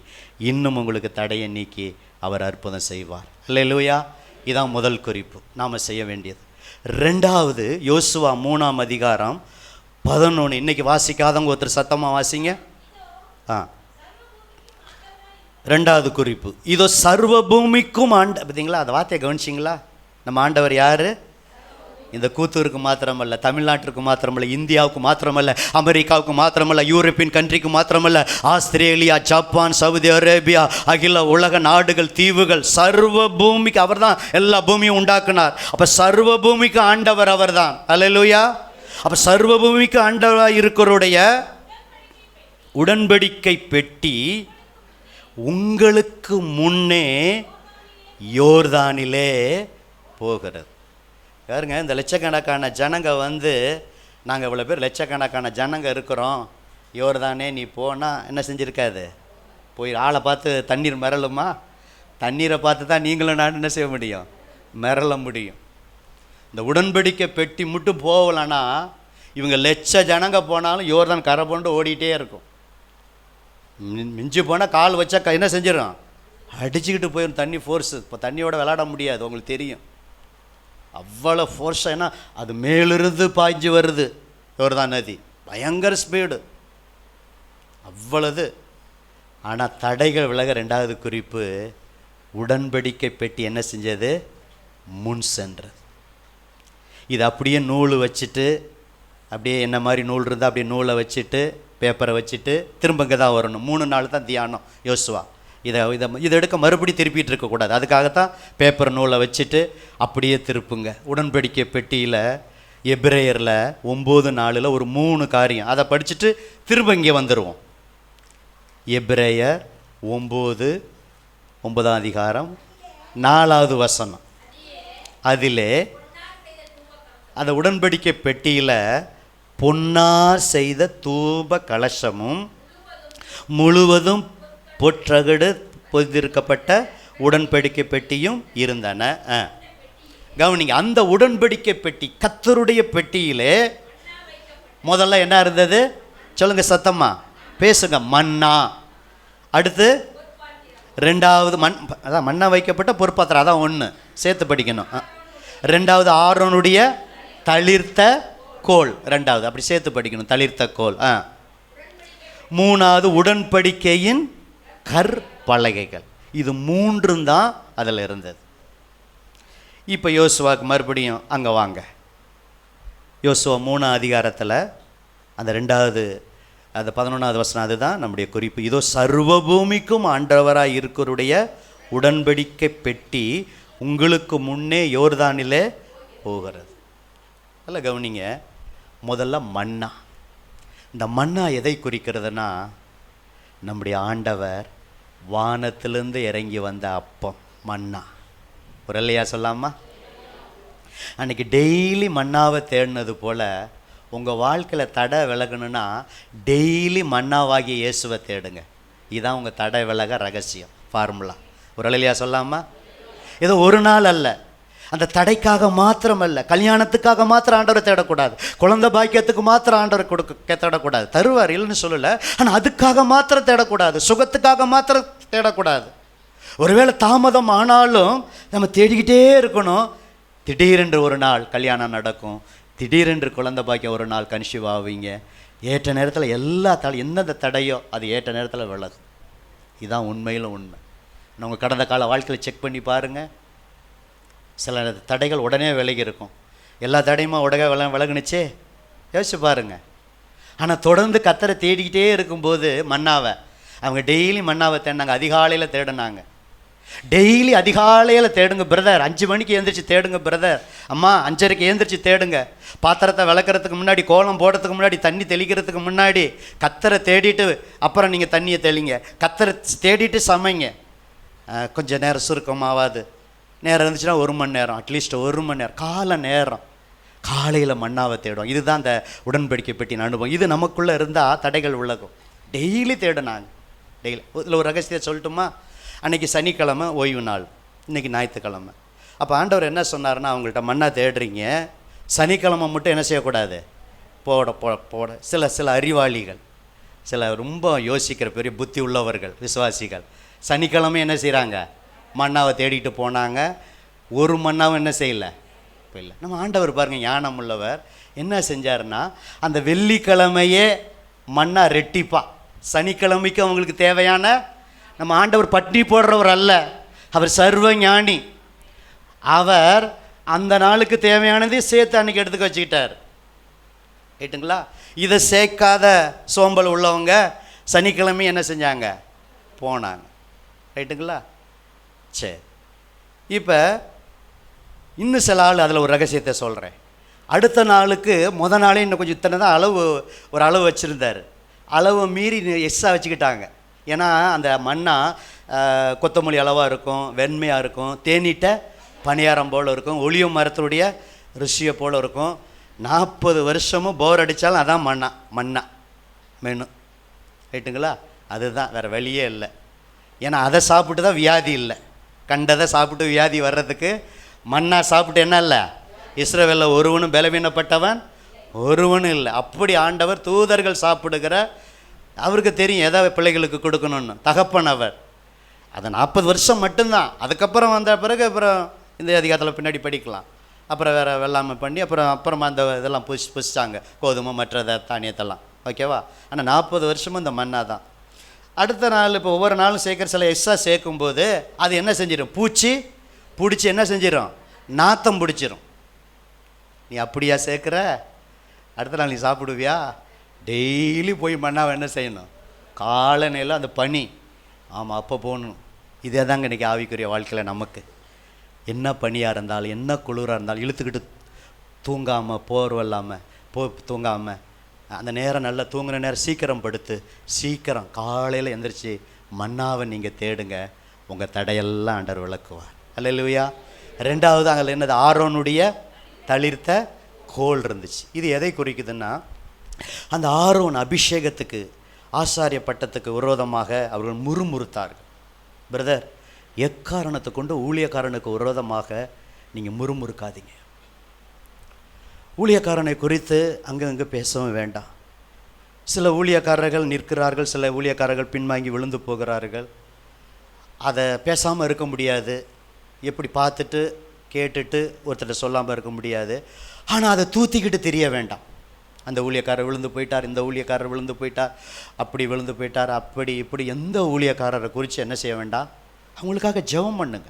இன்னும் உங்களுக்கு தடையை நீக்கி அவர் அற்புதம் செய்வார். அல்லேலூயா. இதான் முதல் குறிப்பு நாம் செய்ய வேண்டியது. 2வது யோசுவா 3ஆம் அதிகாரம் 11. இன்றைக்கி வாசிக்காதவங்க ஒருத்தர் சத்தமாக வாசிங்க. 2வது குறிப்பு இதோ சர்வ பூமிக்கும் பார்த்தீங்களா? அந்த வார்த்தையை கவனிச்சிங்களா? நம்ம ஆண்டவர் யார்? இந்த கூத்தூருக்கு மாத்திரமல்ல, தமிழ்நாட்டிற்கு மாத்திரமல்ல, இந்தியாவுக்கு மாத்திரமல்ல, அமெரிக்காவுக்கு மாத்திரமல்ல, யூரோப்பியன் கண்ட்ரிக்கு மாத்திரமல்ல, ஆஸ்திரேலியா, ஜப்பான், சவுதி அரேபியா, அகில உலக நாடுகள், தீவுகள், சர்வ பூமிக்கு அவர் தான் எல்லா பூமியும் உண்டாக்குனார். அப்போ சர்வ பூமிக்கு ஆண்டவர் அவர் தான். அல்லேலூயா. அப்போ சர்வ பூமிக்கு ஆண்டவராக இருக்கிறோடைய உடன்படிக்கை பெட்டி உங்களுக்கு முன்னே யோர்தானிலே போகிறது. யாருங்க? இந்த லட்சக்கணக்கான ஜனங்க நாங்கள் இவ்வளோ பேர் லட்சக்கணக்கான ஜனங்க இருக்கிறோம், யோர்தானே நீ போனால் என்ன செஞ்சுருக்காது? போய் ஆளை பார்த்து தண்ணீர் மிரளுமா? தண்ணீரை பார்த்து தான் நீங்களும் நான் என்ன செய்ய முடியும்? மிரள முடியும். இந்த உடன்படிக்கை பெட்டி மட்டும் போகலன்னா இவங்க லட்ச ஜனங்க போனாலும் யோர்தான் கரை போண்டு ஓடிட்டே இருக்கும். மிஞ்சி போனால் கால் வச்சா என்ன செஞ்சிடும்? அடிச்சுக்கிட்டு போயிடும் தண்ணி ஃபோர்ஸு. இப்போ தண்ணியோட விளையாட முடியாது, உங்களுக்கு தெரியும். அவ்வளோ ஃபோர்ஸாக, ஏன்னா அது மேலிருந்து பாய்ஞ்சு வருது யோர்தான் நதி, பயங்கர ஸ்பீடு, அவ்வளவு. ஆனால் தடைகள் விலக 2வது குறிப்பு, உடன்படிக்கை பெட்டி என்ன செஞ்சது? முன் சென்றது. இது அப்படியே நூல் வச்சுட்டு, அப்படியே என்ன மாதிரி நூல் இருந்தால் அப்படியே நூலை வச்சுட்டு, பேப்பரை வச்சுட்டு திரும்ப இங்கே தான் வரணும். 3 நாள் தான் தியானம் யோசுவா. இதை எடுக்க மறுபடி திருப்பிட்டு இருக்கக்கூடாது. அதுக்காகத்தான் பேப்பர் நூலை வச்சுட்டு அப்படியே திருப்புங்க. உடன்படிக்கை பெட்டியில் எபிரேயரில் 9:4 ஒரு 3 காரியம், அதை படிச்சுட்டு திரும்ப இங்கே வந்துடுவோம். எபிரேயர் 9:9ஆம் அதிகாரம் 4வது வசனம். அதிலே அந்த உடன்படிக்கை பெட்டியில் பொன்னார் செய்த தூப கலசமும் முழுவதும் பொற்றகடு பொதிந்திருக்கப்பட்ட உடன்படிக்கை பெட்டியும் இருந்தன. கவனிங்க, அந்த உடன்படிக்கை பெட்டி, கர்த்தருடைய பெட்டியிலே முதல்ல என்ன இருந்தது? சொல்லுங்க சத்தமா பேசுங்க. மன்னா. அடுத்து 2வது அதான் மண்ணா வைக்கப்பட்ட பொற்பாத்திரம், அதான் 1 சேர்த்து படிக்கணும். 2வது ஆரோனுடைய தளிர்த்த கோல், 2வது அப்படி சேர்த்து படிக்கணும், தளிர்த்த கோல். 3வது உடன்படிக்கையின் கற்பலகைகள். இது 3 தான் அதில் இருந்தது. இப்போ யோசுவாக்கு மறுபடியும் அங்கே வாங்க, யோசுவா 3 அதிகாரத்தில் அந்த 2வது அந்த 11வது வசனம், அதுதான் நம்முடைய குறிப்பு. இதோ சர்வபூமிக்கும் ஆண்டவராய் இருக்கிறுடைய உடன்படிக்கை பெட்டி உங்களுக்கு முன்னே யோர்தானிலே போகிறது. நல்ல கவனிங்க. முதல்ல மன்னா. இந்த மன்னா எதை குறிக்கிறதுனா, நம்முடைய ஆண்டவர் வானத்திலிருந்து இறங்கி வந்த அப்பம் மன்னா. ஒரு இல்லையா சொல்லாமா? அன்றைக்கி டெய்லி மன்னாவை தேடினது போல் உங்கள் வாழ்க்கையில் தடை விலகணுன்னா டெய்லி மன்னாவாகிய இயேசுவை தேடுங்க. இதுதான் உங்கள் தடை விலக ரகசியம், ஃபார்முலா. ஒரு இல்லையா சொல்லாமா? ஏதோ ஒரு நாள் அல்ல, அந்த தடைக்காக மாத்திரம் அல்ல, கல்யாணத்துக்காக மாத்திரம் ஆண்டவரை தேடக்கூடாது, குழந்தை பாக்கியத்துக்கு மாத்திரம் ஆண்டவரை தேடக்கூடாது. தருவார், இல்லைன்னு சொல்லலை. ஆனால் அதுக்காக மாத்திரம் தேடக்கூடாது, சுகத்துக்காக மாத்திரம் தேடக்கூடாது. ஒருவேளை தாமதம் ஆனாலும் நம்ம தேடிக்கிட்டே இருக்கணும். திடீரென்று ஒரு நாள் கல்யாணம் நடக்கும், திடீரென்று குழந்தை பாக்கியம் ஒரு நாள் கன்சீவ் ஆவீங்க. ஏற்ற நேரத்தில் எல்லா எந்தெந்த தடையோ அது ஏற்ற நேரத்தில் விலகும். இதுதான் உண்மையிலும் உண்மை. நம்ம கடந்த கால வாழ்க்கையில் செக் பண்ணி பாருங்கள். சில தடைகள் உடனே விலகி இருக்கும். எல்லா தடையுமா விலகுனுச்சே? யோசிச்சு பாருங்கள். ஆனால் தொடர்ந்து கத்தரை தேடிக்கிட்டே இருக்கும்போது மன்னாவை அவங்க டெய்லி மன்னாவை தேடினாங்க. அதிகாலையில் தேடினாங்க. டெய்லி அதிகாலையில் தேடுங்க பிரதர். 5 மணிக்கு எழுந்திரிச்சு தேடுங்க பிரதர். அம்மா 5:30க்கு எழுந்திரிச்சு தேடுங்க. பாத்திரத்தை விளக்குறதுக்கு முன்னாடி, கோலம் போடுறதுக்கு முன்னாடி, தண்ணி தெளிக்கிறதுக்கு முன்னாடி கத்தரை தேடிட்டு அப்புறம் நீங்கள் தண்ணியை தெளிங்க. கத்தரை தேடிட்டு சமைங்க. கொஞ்சம் நேரம் சுருக்கமாகாது, நேரம் இருந்துச்சுன்னா 1 மணி நேரம், அட்லீஸ்ட் 1 மணி நேரம் காலை நேரம் காலையில் மன்னாவை தேடும். இதுதான் அந்த உடன்படிக்கை பெட்டின் அனுபவம். இது நமக்குள்ளே இருந்தால் தடைகள் விலகும். டெய்லி தேடினாங்க. டெய்லி. இதில் ஒரு ரகசியத்தை சொல்லட்டுமா? அன்றைக்கி சனிக்கிழமை ஓய்வு நாள், இன்றைக்கி ஞாயிற்றுக்கிழமை. அப்போ ஆண்டவர் என்ன சொன்னார்னா, அவங்கள்ட்ட மன்னா தேடுறீங்க, சனிக்கிழமை மட்டும் என்ன செய்யக்கூடாது, போட சில அறிவாளிகள், சில ரொம்ப யோசிக்கிற பெரிய புத்தி உள்ளவர்கள் விசுவாசிகள் சனிக்கிழமை என்ன செய்கிறாங்க, மன்னாவை தேடிட்டு போனாங்க. ஒரு மன்னாவும் என்ன செய்யலை, இப்போ இல்லை. நம்ம ஆண்டவர் பாருங்கள், ஞானம் உள்ளவர். என்ன செஞ்சாருன்னா, அந்த வெள்ளிக்கிழமையே மன்னா ரெட்டிப்பா, சனிக்கிழமைக்கு அவங்களுக்கு தேவையான. நம்ம ஆண்டவர் பட்டி போடுறவர் அல்ல, அவர் சர்வ ஞானி. அவர் அந்த நாளுக்கு தேவையானதே சேர்த்து அன்றைக்கி எடுத்துக்க வச்சுக்கிட்டார். ரைட்டுங்களா? இதை சேர்க்காத சோம்பல் உள்ளவங்க சனிக்கிழமை என்ன செஞ்சாங்க, போனாங்க. ரைட்டுங்களா? சரி. இப்போ இன்னும் சில ஆள் அதில் ஒரு ரகசியத்தை சொல்கிறேன். அடுத்த நாளுக்கு நாளே இன்னும் கொஞ்சம் இத்தனை தான் ஒரு அளவு வச்சுருந்தார். அளவை மீறி எக்ஸ்ட்ரா வச்சுக்கிட்டாங்க. ஏன்னா அந்த மண்ணா கொத்தமல்லி அளவாக இருக்கும், வெண்மையாக இருக்கும், தேனீட்ட பணியாரம் போல் இருக்கும், ஒளியும் மரத்துடைய ருசியை போல் இருக்கும். 40 வருஷமும் போர் அடித்தாலும் அதான் மண்ணா மெனு. ரைட்டுங்களா? அதுதான், வேறு வழியே இல்லை. ஏன்னா அதை சாப்பிட்டு தான் வியாதி இல்லை. கண்டதை சாப்பிட்டு வியாதி வர்றதுக்கு மண்ணா சாப்பிட்டு என்ன இல்லை, இஸ்ரவேலில் ஒருவனும் பலவீனப்பட்டவன் ஒருவனும் இல்லை. அப்படி ஆண்டவர் தூதர்கள் சாப்பிடுகிற, அவருக்கு தெரியும் எதை பிள்ளைகளுக்கு கொடுக்கணும்னு, தகப்பன் அவர். அதை 40 வருஷம் மட்டும்தான். அதுக்கப்புறம் வந்த பிறகு அப்புறம் இந்த அதிகாரத்தில் பின்னாடி படிக்கலாம். அப்புறம் வேறு வெள்ளாமை பண்ணி அப்புறமா அந்த இதெல்லாம் புசிச்சாங்க, கோதுமை மற்ற தானியத்தெல்லாம். ஓகேவா? ஆனால் 40 வருஷமும் இந்த மண்ணா தான். அடுத்த நாள் இப்போ ஒவ்வொரு நாளும் சேர்க்குற சில எக்ஸ்ட்ரா சேர்க்கும்போது அது என்ன செஞ்சிடும், பூச்சி பிடிச்சி என்ன செஞ்சிடும், நாத்தம் பிடிச்சிரும். நீ அப்படியா சேர்க்குற? அடுத்த நாள் நீ சாப்பிடுவியா? டெய்லி போய் மண்ணாவை என்ன செய்யணும், காலை நேரம் அந்த பனி. ஆமாம், அப்போ போகணும். இதே தாங்க இன்றைக்கி ஆவிக்குரிய வாழ்க்கையில் நமக்கு என்ன பனியாக இருந்தாலும் என்ன குளிராக இருந்தாலும் இழுத்துக்கிட்டு தூங்காமல், போர்வை இல்லாமல் தூங்காமல், அந்த நேரம் நல்லா தூங்குகிற நேரம் சீக்கிரம் படுத்து சீக்கிரம் காலையில் எந்திரிச்சு மன்னாவை நீங்கள் தேடுங்க. உங்கள் தடையெல்லாம் ஆண்டவர் விளக்குவார். அல்லேலூயா. 2வது அங்கே என்னது, ஆரோனுடைய தளிர்த்த கோல் இருந்துச்சு. இது எதை குறிக்குதுன்னா, அந்த ஆரோன் அபிஷேகத்துக்கு, ஆசாரிய பட்டத்துக்கு விரோதமாக அவர்கள் முறுமுறுத்தார்கள். பிரதர், எக்காரணத்தை கொண்டு ஊழியக்காரனுக்கு விரோதமாக நீங்கள் முறுமுறுக்காதீங்க. ஊழியக்காரனை குறித்து அங்கங்கே பேசவும் வேண்டாம். சில ஊழியக்காரர்கள் நிற்கிறார்கள், சில ஊழியக்காரர்கள் பின்வாங்கி விழுந்து போகிறார்கள். அதை பேசாமல் இருக்க முடியாது. எப்படி பார்த்துட்டு கேட்டுட்டு ஒருத்தர் சொல்லாமல் இருக்க முடியாது. ஆனால் அதை தூத்திக்கிட்டு தெரிய வேண்டாம். அந்த ஊழியக்காரர் விழுந்து போயிட்டார், இந்த ஊழியக்காரர் விழுந்து போயிட்டார், அப்படி விழுந்து போயிட்டார், அப்படி இப்படி எந்த ஊழியக்காரரை குறித்து என்ன செய்ய வேண்டாம், அவங்களுக்காக ஜெபம் பண்ணுங்க.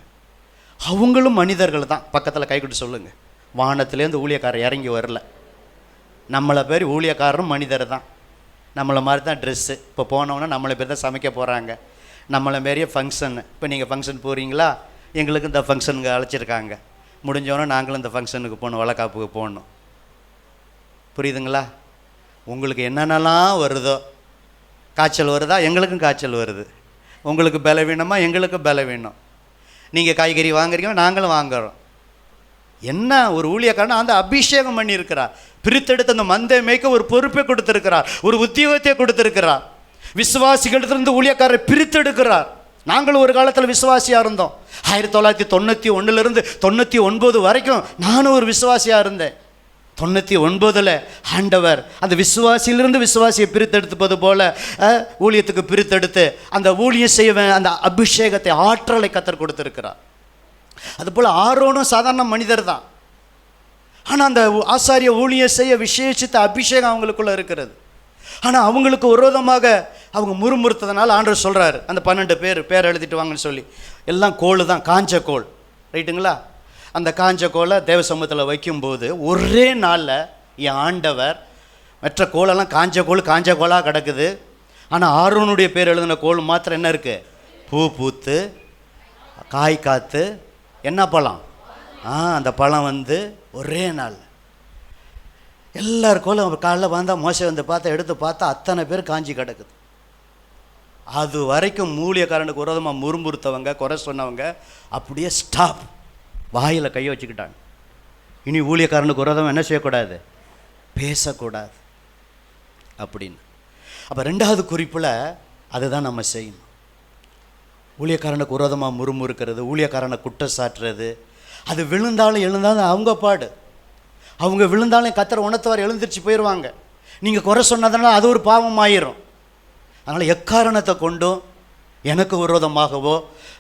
அவங்களும் மனிதர்கள் தான். பக்கத்தில் கைக்கிட்டு சொல்லுங்கள், வானத்துலேருந்து ஊழியக்காரர் இறங்கி வரல, நம்மளை பேர் ஊழியக்காரரும் மனிதர் தான். நம்மளை மாதிரி தான் ட்ரெஸ்ஸு. இப்போ போனோன்னா நம்மளை பேர் தான் சமைக்க போகிறாங்க. நம்மளை மாரியே ஃபங்க்ஷன். இப்போ நீங்கள் ஃபங்க்ஷன் போகிறீங்களா, எங்களுக்கு இந்த ஃபங்க்ஷனுக்கு அழைச்சிருக்காங்க, முடிஞ்சோன்னா நாங்களும் இந்த ஃபங்க்ஷனுக்கு போகணும், வளைகாப்புக்கு போகணும். புரியுதுங்களா? உங்களுக்கு என்னென்னலாம் வருதோ, காய்ச்சல் வருதா, எங்களுக்கும் காய்ச்சல் வருது. உங்களுக்கு பலவீனமா, எங்களுக்கும் பலவீனம். நீங்கள் காய்கறி வாங்குறீங்க, நாங்களும் வாங்குகிறோம். என்ன ஒரு ஊழியக்காரன் அந்த அபிஷேகம் பண்ணியிருக்கிறார். பிரித்தெடுத்து அந்த மந்தை மேய்க்க ஒரு பொறுப்பை கொடுத்திருக்கிறார், ஒரு உத்தியோகத்தை கொடுத்திருக்கிறார். விசுவாசிகளிடத்திலிருந்து ஊழியக்காரரை பிரித்தெடுக்கிறார். நாங்களும் ஒரு காலத்தில் விசுவாசியாக இருந்தோம். 1991 99 வரைக்கும் நானும் ஒரு விசுவாசியாக இருந்தேன். 99 ஆண்டவர் அந்த விசுவாசியிலிருந்து விசுவாசியை பிரித்தெடுப்பது போல ஊழியத்துக்கு பிரித்தெடுத்து அந்த ஊழியம் செய்வேன் அந்த அபிஷேகத்தை, ஆற்றலை கர்த்தர் கொடுத்திருக்கிறார். அதுபோல் ஆரோனும் சாதாரண மனிதர் தான். ஆனால் அந்த ஆசாரிய ஊழியம் செய்ய விசேஷித்த அபிஷேகம் அவங்களுக்குள்ள இருக்கிறது. ஆனால் அவங்களுக்கு விரோதமாக அவங்க முறுமுறுத்ததுனால ஆண்டவர் சொல்கிறாரு, அந்த 12 பேர் எழுதிட்டு வாங்கன்னு சொல்லி. எல்லாம் கோல் தான், காஞ்ச கோல், ரைட்டுங்களா? அந்த காஞ்ச கோலை தேவ சமூகத்தில் வைக்கும்போது ஒரே நாளில் என் ஆண்டவர் மற்ற கோலெல்லாம் காஞ்ச கோலாக கிடக்குது. ஆனால் ஆரோனுடைய பேர் எழுதின கோல் மாத்திரம் என்ன இருக்குது? பூ பூத்து காய் காத்து என்ன பழம்? அந்த பழம் வந்து ஒரே நாள் எல்லாருக்கோலும் காலைல வந்தால் மோசை வந்து எடுத்து பார்த்தா அத்தனை பேர் காஞ்சி கிடக்குது. அது வரைக்கும் ஊழியக்காரனுக்கு விரோதமாக முறுமுறுத்தவங்க, குறை சொன்னவங்க அப்படியே ஸ்டாப், வாயில் கையை வச்சுக்கிட்டாங்க. இனி ஊழியக்காரனுக்கு விரோதமாக என்ன செய்யக்கூடாது? பேசக்கூடாது அப்படின்னு. அப்போ 2வது குறிப்பில் அதுதான் நம்ம செய்யணும். ஊழியக்காரனுக்கு விரோதமாக முறுமுறுக்கிறது, ஊழியக்காரனை குற்றம் சாட்டுறது, அது விழுந்தாலும் எழுந்தாலும் அவங்க பாடு. அவங்க விழுந்தாலும் கர்த்தர் உணர்த்தவார் எழுந்திரிச்சு போயிடுவாங்க. நீங்கள் குறை சொன்னதுனால அது ஒரு பாவம் ஆயிரும். அதனால் எக்காரணத்தை கொண்டும் எனக்கு விரோதமாகவோ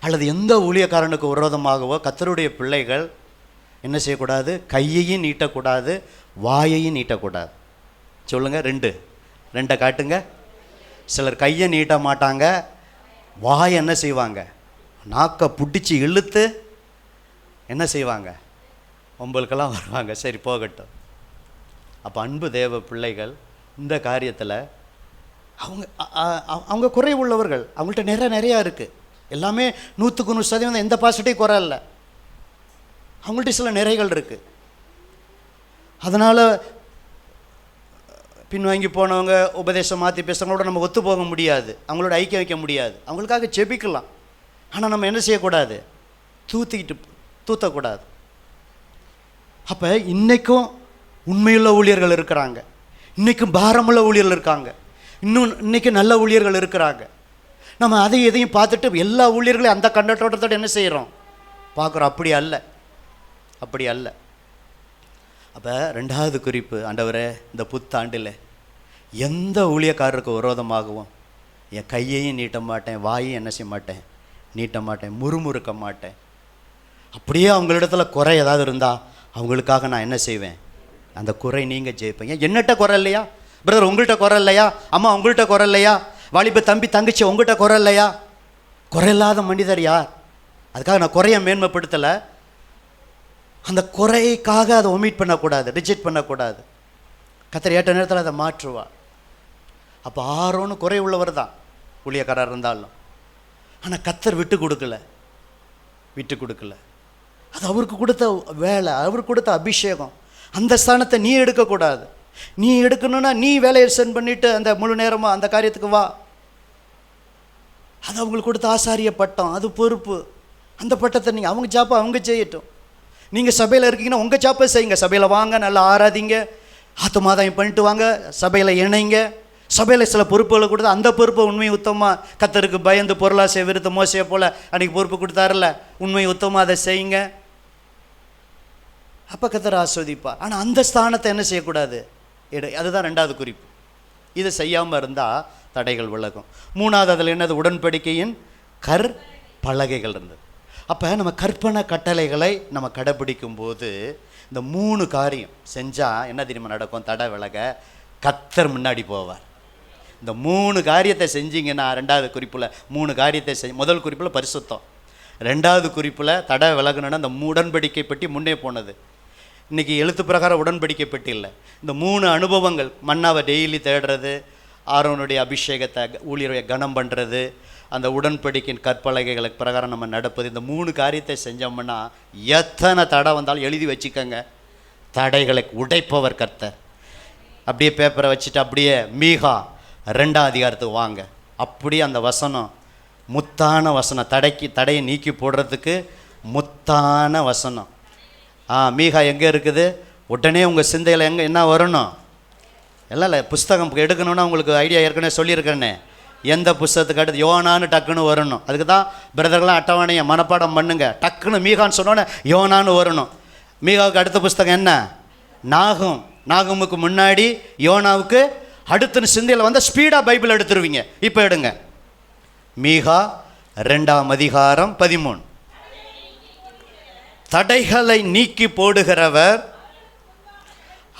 அல்லது எந்த ஊழியக்காரனுக்கு விரோதமாகவோ கர்த்தருடைய பிள்ளைகள் என்ன செய்யக்கூடாது? கையையும் நீட்டக்கூடாது, வாயையும் நீட்டக்கூடாது. சொல்லுங்கள், 2 காட்டுங்க. சிலர் கையை நீட்ட மாட்டாங்க, வாயை என்ன செய்வாங்க? நாக்கை பிடிச்சி இழுத்து என்ன செய்வாங்க? உங்களுக்கெல்லாம் வருவாங்க. சரி, போகட்டும். அப்போ அன்பு தேவ பிள்ளைகள் இந்த காரியத்தில் அவங்க குறை உள்ளவர்கள். அவங்கள்ட்ட நிறையா இருக்குது. எல்லாமே 100க்கு 100% எந்த பாசிட்டிவ் குறை இல்லை. அவங்கள்ட்ட சில நிறைகள் இருக்குது. அதனால் பின்வாங்கி போனவங்க, உபதேசம் மாற்றி பேசுகிறவங்களோட நம்ம ஒத்து போக முடியாது, அவங்களோட ஐக்கியம் வைக்க முடியாது. அவங்களுக்காக ஜெபிக்கலாம். ஆனால் நம்ம என்ன செய்யக்கூடாது? தூத்தக்கூடாது. அப்போ இன்றைக்கும் உண்மையுள்ள ஊழியர்கள் இருக்கிறாங்க, இன்றைக்கும் பாரமுள்ள ஊழியர்கள் இருக்காங்க, இன்றைக்கும் நல்ல ஊழியர்கள் இருக்கிறாங்க. நம்ம அதையும் எதையும் பார்த்துட்டு எல்லா ஊழியர்களையும் அந்த கண்ணோட்டத்தோடு என்ன செய்கிறோம்? பார்க்குறோம். அப்படி அல்ல. அப்போ 2வது குறிப்பு, ஆண்டவரே இந்த புத்தாண்டில் எந்த ஊழியக்காரருக்கு விரோதமாகவும் என் கையையும் நீட்ட மாட்டேன், வாயையும் என்ன செய்ய மாட்டேன்? நீட்ட மாட்டேன், முறுமுறுக்க மாட்டேன். அப்படியே அவங்களிடத்துல குறை ஏதாவது இருந்தால் அவங்களுக்காக நான் என்ன செய்வேன்? அந்த குறை நீங்கள் ஜெயிப்பீங்க. என்னட்ட குறை இல்லையா பிரதர்? உங்கள்கிட்ட குறை இல்லையா? அம்மா உங்கள்கிட்ட குறை இல்லையா? வாலிப தம்பி தங்கச்சி உங்கள்கிட்ட குறை இல்லையா? குறையில்லாத மனிதர் யார்? அதுக்காக நான் குறையை மேன்மைப்படுத்தலை. அந்த குறைக்காக அதை ஒமிட் பண்ணக்கூடாது, ரிஜெக்ட் பண்ணக்கூடாது. கர்த்தர் ஏற்ற நேரத்தில் அதை மாற்றுவார். அப்போ ஆரோன்னு குறை உள்ளவர் தான் ஊழியக்காரர் இருந்தாலும். ஆனால் கர்த்தர் விட்டு கொடுக்கல. அது அவருக்கு கொடுத்த வேலை, அவருக்கு கொடுத்த அபிஷேகம். அந்த ஸ்தானத்தை நீ எடுக்கக்கூடாது. நீ எடுக்கணும்னா நீ வேலையை சென்ட் பண்ணிவிட்டு அந்த முழு நேரமாக அந்த காரியத்துக்கு வா. அது அவங்களுக்கு கொடுத்த ஆசாரிய பட்டம், அது பொறுப்பு. அந்த பட்டத்தை நீங்கள் அவங்க ஜாப்பை அவங்க செய்யட்டும். நீங்கள் சபையில் இருக்கீங்கன்னா உங்கள் ஜாப்பை செய்யுங்க. சபையில் வாங்க, நல்லா ஆராதிங்க, ஆத்துமாதாயம் பண்ணிட்டு வாங்க, சபையில் இணைங்க. சபையில் சில பொறுப்புகளை கொடுத்து அந்த பொறுப்பை உண்மை உத்தமாக கர்த்தருக்கு பயந்து பொருளாசை விருத்த மோசையை போல் அன்றைக்கி பொறுப்பு கொடுத்தாருல்ல, உண்மை உத்தமாக அதை செய்யுங்க. அப்போ கர்த்தர் ஆஸ்வதிப்பார். ஆனால் அந்த ஸ்தானத்தை என்ன செய்யக்கூடாது? அதுதான் 2வது குறிப்பு. இதை செய்யாமல் இருந்தால் தடைகள் விலகும். 3வது அதில் என்னது? உடன்படிக்கையின் கற்பலகைகள் இருந்தது. அப்போ நம்ம கற்பனை கட்டளைகளை நம்ம கடைப்பிடிக்கும் போது இந்த 3 காரியம் செஞ்சால் என்ன தெரியுமா நடக்கும்? தடை விலக கர்த்தர் முன்னாடி போவார். இந்த 3 காரியத்தை செஞ்சிங்கன்னா 2வது குறிப்பில் 3 காரியத்தை முதல் குறிப்பில் பரிசுத்தம், 2வது குறிப்பில் தடை விலகணுன்னா இந்த உடன்படிக்கை பற்றி முன்னே போனது. இன்றைக்கி எழுத்து பிரகாரம் உடன்படிக்கை பெட்டி இல்லை. இந்த 3 அனுபவங்கள், மன்னாவை டெய்லி தேடுறது, ஆரோனுடைய அபிஷேகத்தை ஊழியரை கனம் பண்ணுறது, அந்த உடன்படிக்கையின் கற்பலகைகளுக்கு பிரகாரம் நம்ம நடப்பது, இந்த 3 காரியத்தை செஞ்சோம்னா எத்தனை தடை வந்தாலும் எழுதி வச்சுக்கோங்க, தடைகளை உடைப்பவர் கர்த்தர். அப்படியே பேப்பரை வச்சுட்டு அப்படியே மீகா 2ஆம் அதிகாரத்துக்கு வாங்க. அப்படியே அந்த வசனம் முத்தான வசனம், தடையை நீக்கி போடுறதுக்கு முத்தான வசனம். மீகா எங்கே இருக்குது? உடனே உங்கள் சிந்தையில் என்ன வரணும்? எல்லாம் இல்லை, புஸ்தகம் எடுக்கணுன்னா உங்களுக்கு ஐடியா ஏற்கனவே சொல்லியிருக்கேன்னே, எந்த புஸ்தகத்துக்கு அடுத்து யோனான்னு டக்குன்னு வரணும். அதுக்கு தான் பிரதர்கள்லாம் அட்டவணையை மனப்பாடம் பண்ணுங்க. டக்குன்னு மீகான்னு சொன்னோன்னே யோனான்னு வரணும். மீகாவுக்கு அடுத்த புஸ்தகம் என்ன? நாகும். நாகமுக்கு முன்னாடி யோனாவுக்கு அடுத்த சிந்தையில் வந்து ஸ்பீடாக பைபிள் எடுத்துருவீங்க. இப்போ எடுங்க, மீகா 2ஆம் அதிகாரம் 13. தடைகளை நீக்கி போடுகிறவர்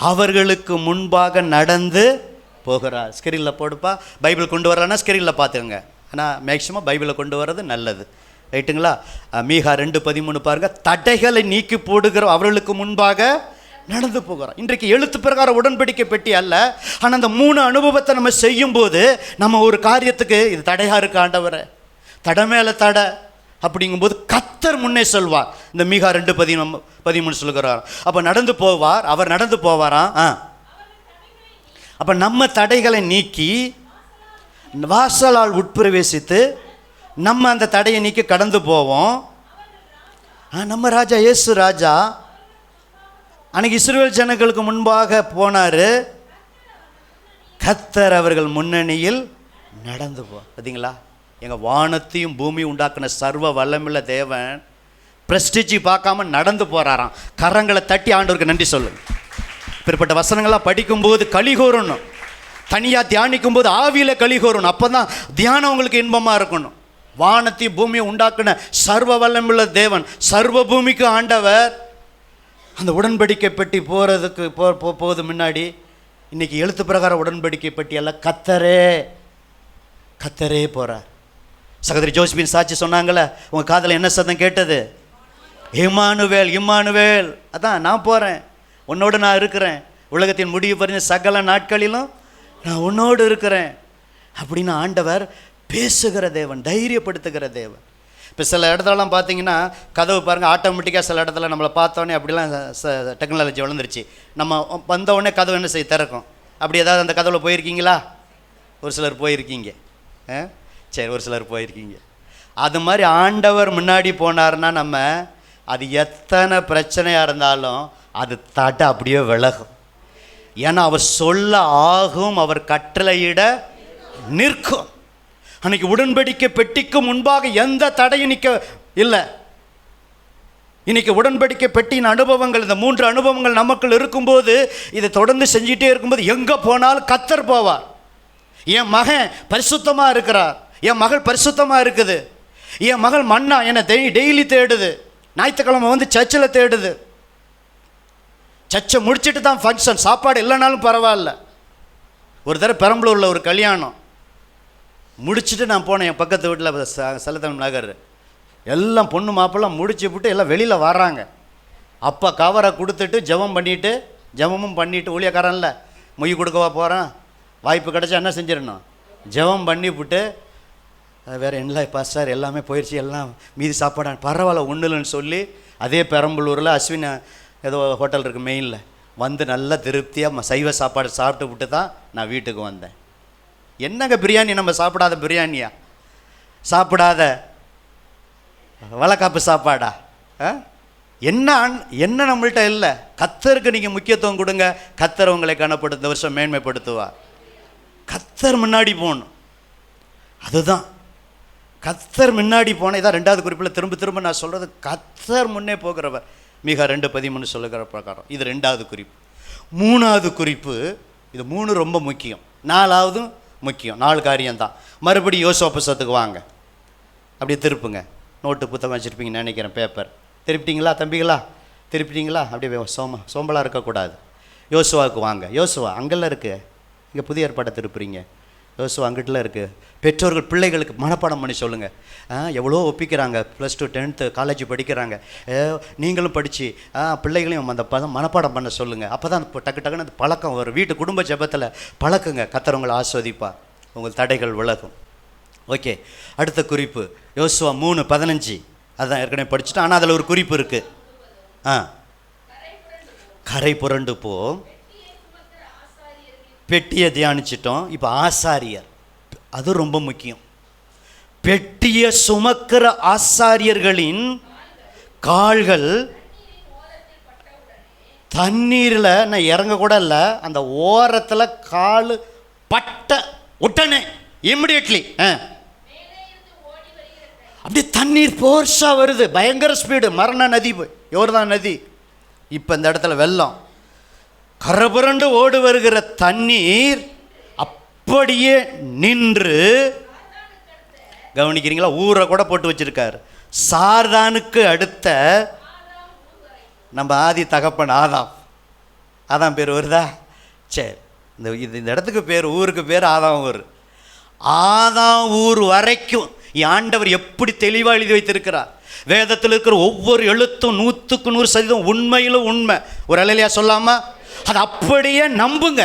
அவர்களுக்கு முன்பாக நடந்து போகிறார். ஸ்கிரீனில் போடுப்பா. பைபிள் கொண்டு வரலன்னா ஸ்கிரீனில் பார்த்துங்க. ஆனால் மேக்சிமம் பைபிளை கொண்டு வர்றது நல்லது, ரைட்டுங்களா? மீகா 2:13 பாருங்கள். தடைகளை நீக்கி போடுகிற அவர்களுக்கு முன்பாக நடந்து போகிறோம். இன்றைக்கு எழுத்து பிரகாரம் உடன்படிக்கை பெட்டி அல்ல, ஆனால் அந்த 3 அனுபவத்தை நம்ம செய்யும்போது நம்ம ஒரு காரியத்துக்கு இது தடையாக இருக்க ஆண்டவரை, தடை மேலே தடை அப்படிங்கும்போது கர்த்தர் முன்னே சொல்வார். இந்த மீகா 2:13 சொல்கிறார். அப்போ நடந்து போவார், அவர் நடந்து போவாராம். அப்போ நம்ம தடைகளை நீக்கி வாசலால் உட்பிரவேசித்து நம்ம அந்த தடையை நீக்கி கடந்து போவோம். நம்ம ராஜா இயேசு ராஜா அன்னைக்கு இஸ்ரவேல் ஜனங்களுக்கு முன்பாக போனார். கர்த்தர் அவர்கள் முன்னணியில் நடந்து பார்த்தீங்களா? எங்கள் வானத்தையும் பூமி உண்டாக்குன சர்வ வல்லமுள்ள தேவன் பிரஸ்டிஜி பார்க்காம நடந்து போகிறாராம். கரங்களை தட்டி ஆண்டவருக்கு நன்றி சொல்லுங்க. இப்படிப்பட்ட வசனங்கள்லாம் படிக்கும்போது கலிகூறணும், தனியாக தியானிக்கும் போது ஆவியில் கலிகூறணும். அப்போ தான் தியானம் உங்களுக்கு இன்பமாக இருக்கணும். வானத்தையும் பூமியை உண்டாக்குன சர்வ வல்லமுள்ள தேவன், சர்வ பூமிக்கு ஆண்டவர், அந்த உடன்படிக்கை பெட்டி போகிறதுக்கு போகுது முன்னாடி. இன்றைக்கி எழுத்து பிரகாரம் உடன்படிக்கை பெட்டி எல்லாம் கத்தரே போகிறார். சகோதரி ஜோஸ்பின் சாட்சி சொன்னாங்களே, உங்கள் காதில் என்ன சத்தம் கேட்டது? Emmanuel, Emmanuel. அதான் நான் போகிறேன், உன்னோடு நான் இருக்கிறேன், உலகத்தின் முடிவு பறிஞ்ச சகல நாட்களிலும் நான் உன்னோடு இருக்கிறேன் அப்படின்னு ஆண்டவர் பேசுகிற தேவன், தைரியப்படுத்துகிற தேவன். இப்போ சில இடத்துலலாம் பார்த்தீங்கன்னா கதவு பாருங்கள், ஆட்டோமேட்டிக்காக சில இடத்துல நம்மளை பார்த்தோன்னே அப்படிலாம் டெக்னாலஜி வளர்ந்துருச்சு. நம்ம வந்தவுடனே கதவு என்ன செய்ய திறக்கும். அப்படி ஏதாவது அந்த கதவில் போயிருக்கீங்களா? ஒரு சிலர் போயிருக்கீங்க, சரி, ஒரு சிலர் போயிருக்கீங்க. அது மாதிரி ஆண்டவர் முன்னாடி போனார்னா நம்ம அது எத்தனை பிரச்சனையாக இருந்தாலும் அது தட்டை அப்படியே விலகும். ஏன்னா அவர் சொல்ல ஆகும், அவர் கட்டளையிட நிற்கும். அன்னைக்கு உடன்படிக்கை பெட்டிக்கு முன்பாக எந்த தடையும் நிற்க இல்லை. இன்னைக்கு உடன்படிக்கை பெட்டியின் அனுபவங்கள், இந்த 3 அனுபவங்கள் நமக்குள் இருக்கும்போது, இதை தொடர்ந்து செஞ்சிட்டே இருக்கும்போது எங்கே போனாலும் கர்த்தர் போவார். என் மகன் பரிசுத்தமாக இருக்கிறார், என் மகள் பரிசுத்தமாக இருக்குது, என் மகள் மன்னா என்னை டெய்லி தேடுது, ஞாயிற்றுக்கிழமை வந்து சர்ச்சில் தேடுது, சர்ச்சை முடிச்சுட்டு தான் ஃபங்க்ஷன், சாப்பாடு இல்லைனாலும் பரவாயில்ல. ஒரு தடவை பெரம்பலூரில் ஒரு கல்யாணம் முடிச்சுட்டு நான் போனேன். என் பக்கத்து வீட்டில் சலத்தமிழ் நகர், எல்லாம் பொண்ணு மாப்பிள்ளாம் முடிச்சு விட்டு எல்லாம் வெளியில் வர்றாங்க. அப்போ கவரை கொடுத்துட்டு ஜெபமும் பண்ணிவிட்டு, ஊழியக்காரன்ல மொய் கொடுக்கவா போகிறேன், வாய்ப்பு கிடச்சா என்ன செஞ்சிடணும், ஜெபம் பண்ணிவிட்டு வேறு என்ன பாஸ்டர் எல்லாமே போயிடுச்சு, எல்லாம் மீதி சாப்பாடு பரவாயில்ல ஒன்றுலன்னு சொல்லி அதே பெரம்பலூரில் அஸ்வின் ஏதோ ஹோட்டல் இருக்குது மெயினில் வந்து நல்லா திருப்தியாக சைவ சாப்பாடு சாப்பிட்டு விட்டு தான் நான் வீட்டுக்கு வந்தேன். என்னங்க பிரியாணி, நம்ம சாப்பிடாத பிரியாணியா, சாப்பிடாத வளக்காப்பு சாப்பாடா, என்ன நம்மள்கிட்ட இல்லை. கர்த்தருக்கு நீங்கள் முக்கியத்துவம் கொடுங்க, கர்த்தர் உங்களை கனப்படுத்த இந்த வருஷம் மேன்மைப்படுத்துவார். கர்த்தர் முன்னாடி போகணும், அதுதான் கர்த்தர் முன்னாடி போன. இதான் 2வது குறிப்பில் திரும்ப நான் சொல்கிறது, கர்த்தர் முன்னே போகிறவர். மீகா 2:13 சொல்லுகிற பிரகாரம் இது 2வது குறிப்பு. 3வது குறிப்பு, இது 3 ரொம்ப முக்கியம், 4வது முக்கியம். 4 காரியம்தான். மறுபடியும் யோசுவா புத்தகத்துக்கு வாங்க, அப்படியே திருப்புங்க. நோட்டு புத்தகம் வச்சுருப்பீங்கன்னு நினைக்கிறேன், பேப்பர் திருப்பிட்டீங்களா தம்பிங்களா? திருப்பிட்டீங்களா? அப்படியே சோம்பலாக இருக்கக்கூடாது. யோசுவாவுக்கு வாங்க. யோசுவா அங்கெல்லாம் இருக்குது, இங்கே புதிய ஏற்பாட்டை திருப்புறீங்க. யோசுவா அங்கிட்டலாம் இருக்குது. பெற்றோர்கள் பிள்ளைகளுக்கு மனப்பாடம் பண்ணி சொல்லுங்கள். எவ்வளோ ஒப்பிக்கிறாங்க, +2 10th காலேஜ் படிக்கிறாங்க. நீங்களும் படித்து பிள்ளைகளையும் அந்த மனப்பாடம் பண்ண சொல்லுங்கள். அப்போ தான் டக்கு டக்குன்னு அந்த பழக்கம் வரும். வீட்டு குடும்ப ஜெபத்தில் பழக்குங்க. கர்த்தர் ஆஸ்வதிப்பா, உங்கள் தடைகள் விலகும். ஓகே, அடுத்த குறிப்பு யோசுவா 3:15. அதுதான் ஏற்கனவே படிச்சுட்டேன், ஆனால் அதில் ஒரு குறிப்பு இருக்குது. கரை புரண்டு போ. பெட்டியை தியானிச்சிட்டோம். இப்போ ஆசாரியர், அது ரொம்ப முக்கியம். பெட்டியை சுமக்கிற ஆசாரியர்களின் கால்கள் தண்ணீரில் நான் இறங்க கூட இல்லை, அந்த ஓரத்தில் கால் பட்ட உடனே இம்மிடியட்லி அப்படியே தண்ணீர் போர்ஸாக வருது. பயங்கர ஸ்பீடு. மரண நதி, யோர்தான் நதி. இப்போ இந்த இடத்துல வெள்ளம். கரபுரண்டு ஓடி வருகிற தண்ணீர் அப்படியே நின்று, கவனிக்கிறீங்களா, ஊரை கூட போட்டு வச்சிருக்காரு. சார்தானுக்கு அடுத்த நம்ம ஆதி தகப்பன் ஆதாம் பேர் வருதா? சரி, இந்த இடத்துக்கு பேர், ஊருக்கு பேர் ஆதாம் ஊர். ஆதாம் ஊர் வரைக்கும் ஆண்டவர் எப்படி தெளிவாக எழுதி வைத்திருக்கிறார். வேதத்தில் இருக்கிற ஒவ்வொரு எழுத்தும் 100% உண்மையிலும் உண்மை. ஒரு அல்லேலூயா சொல்லாமா? அது அப்படியே நம்புங்க.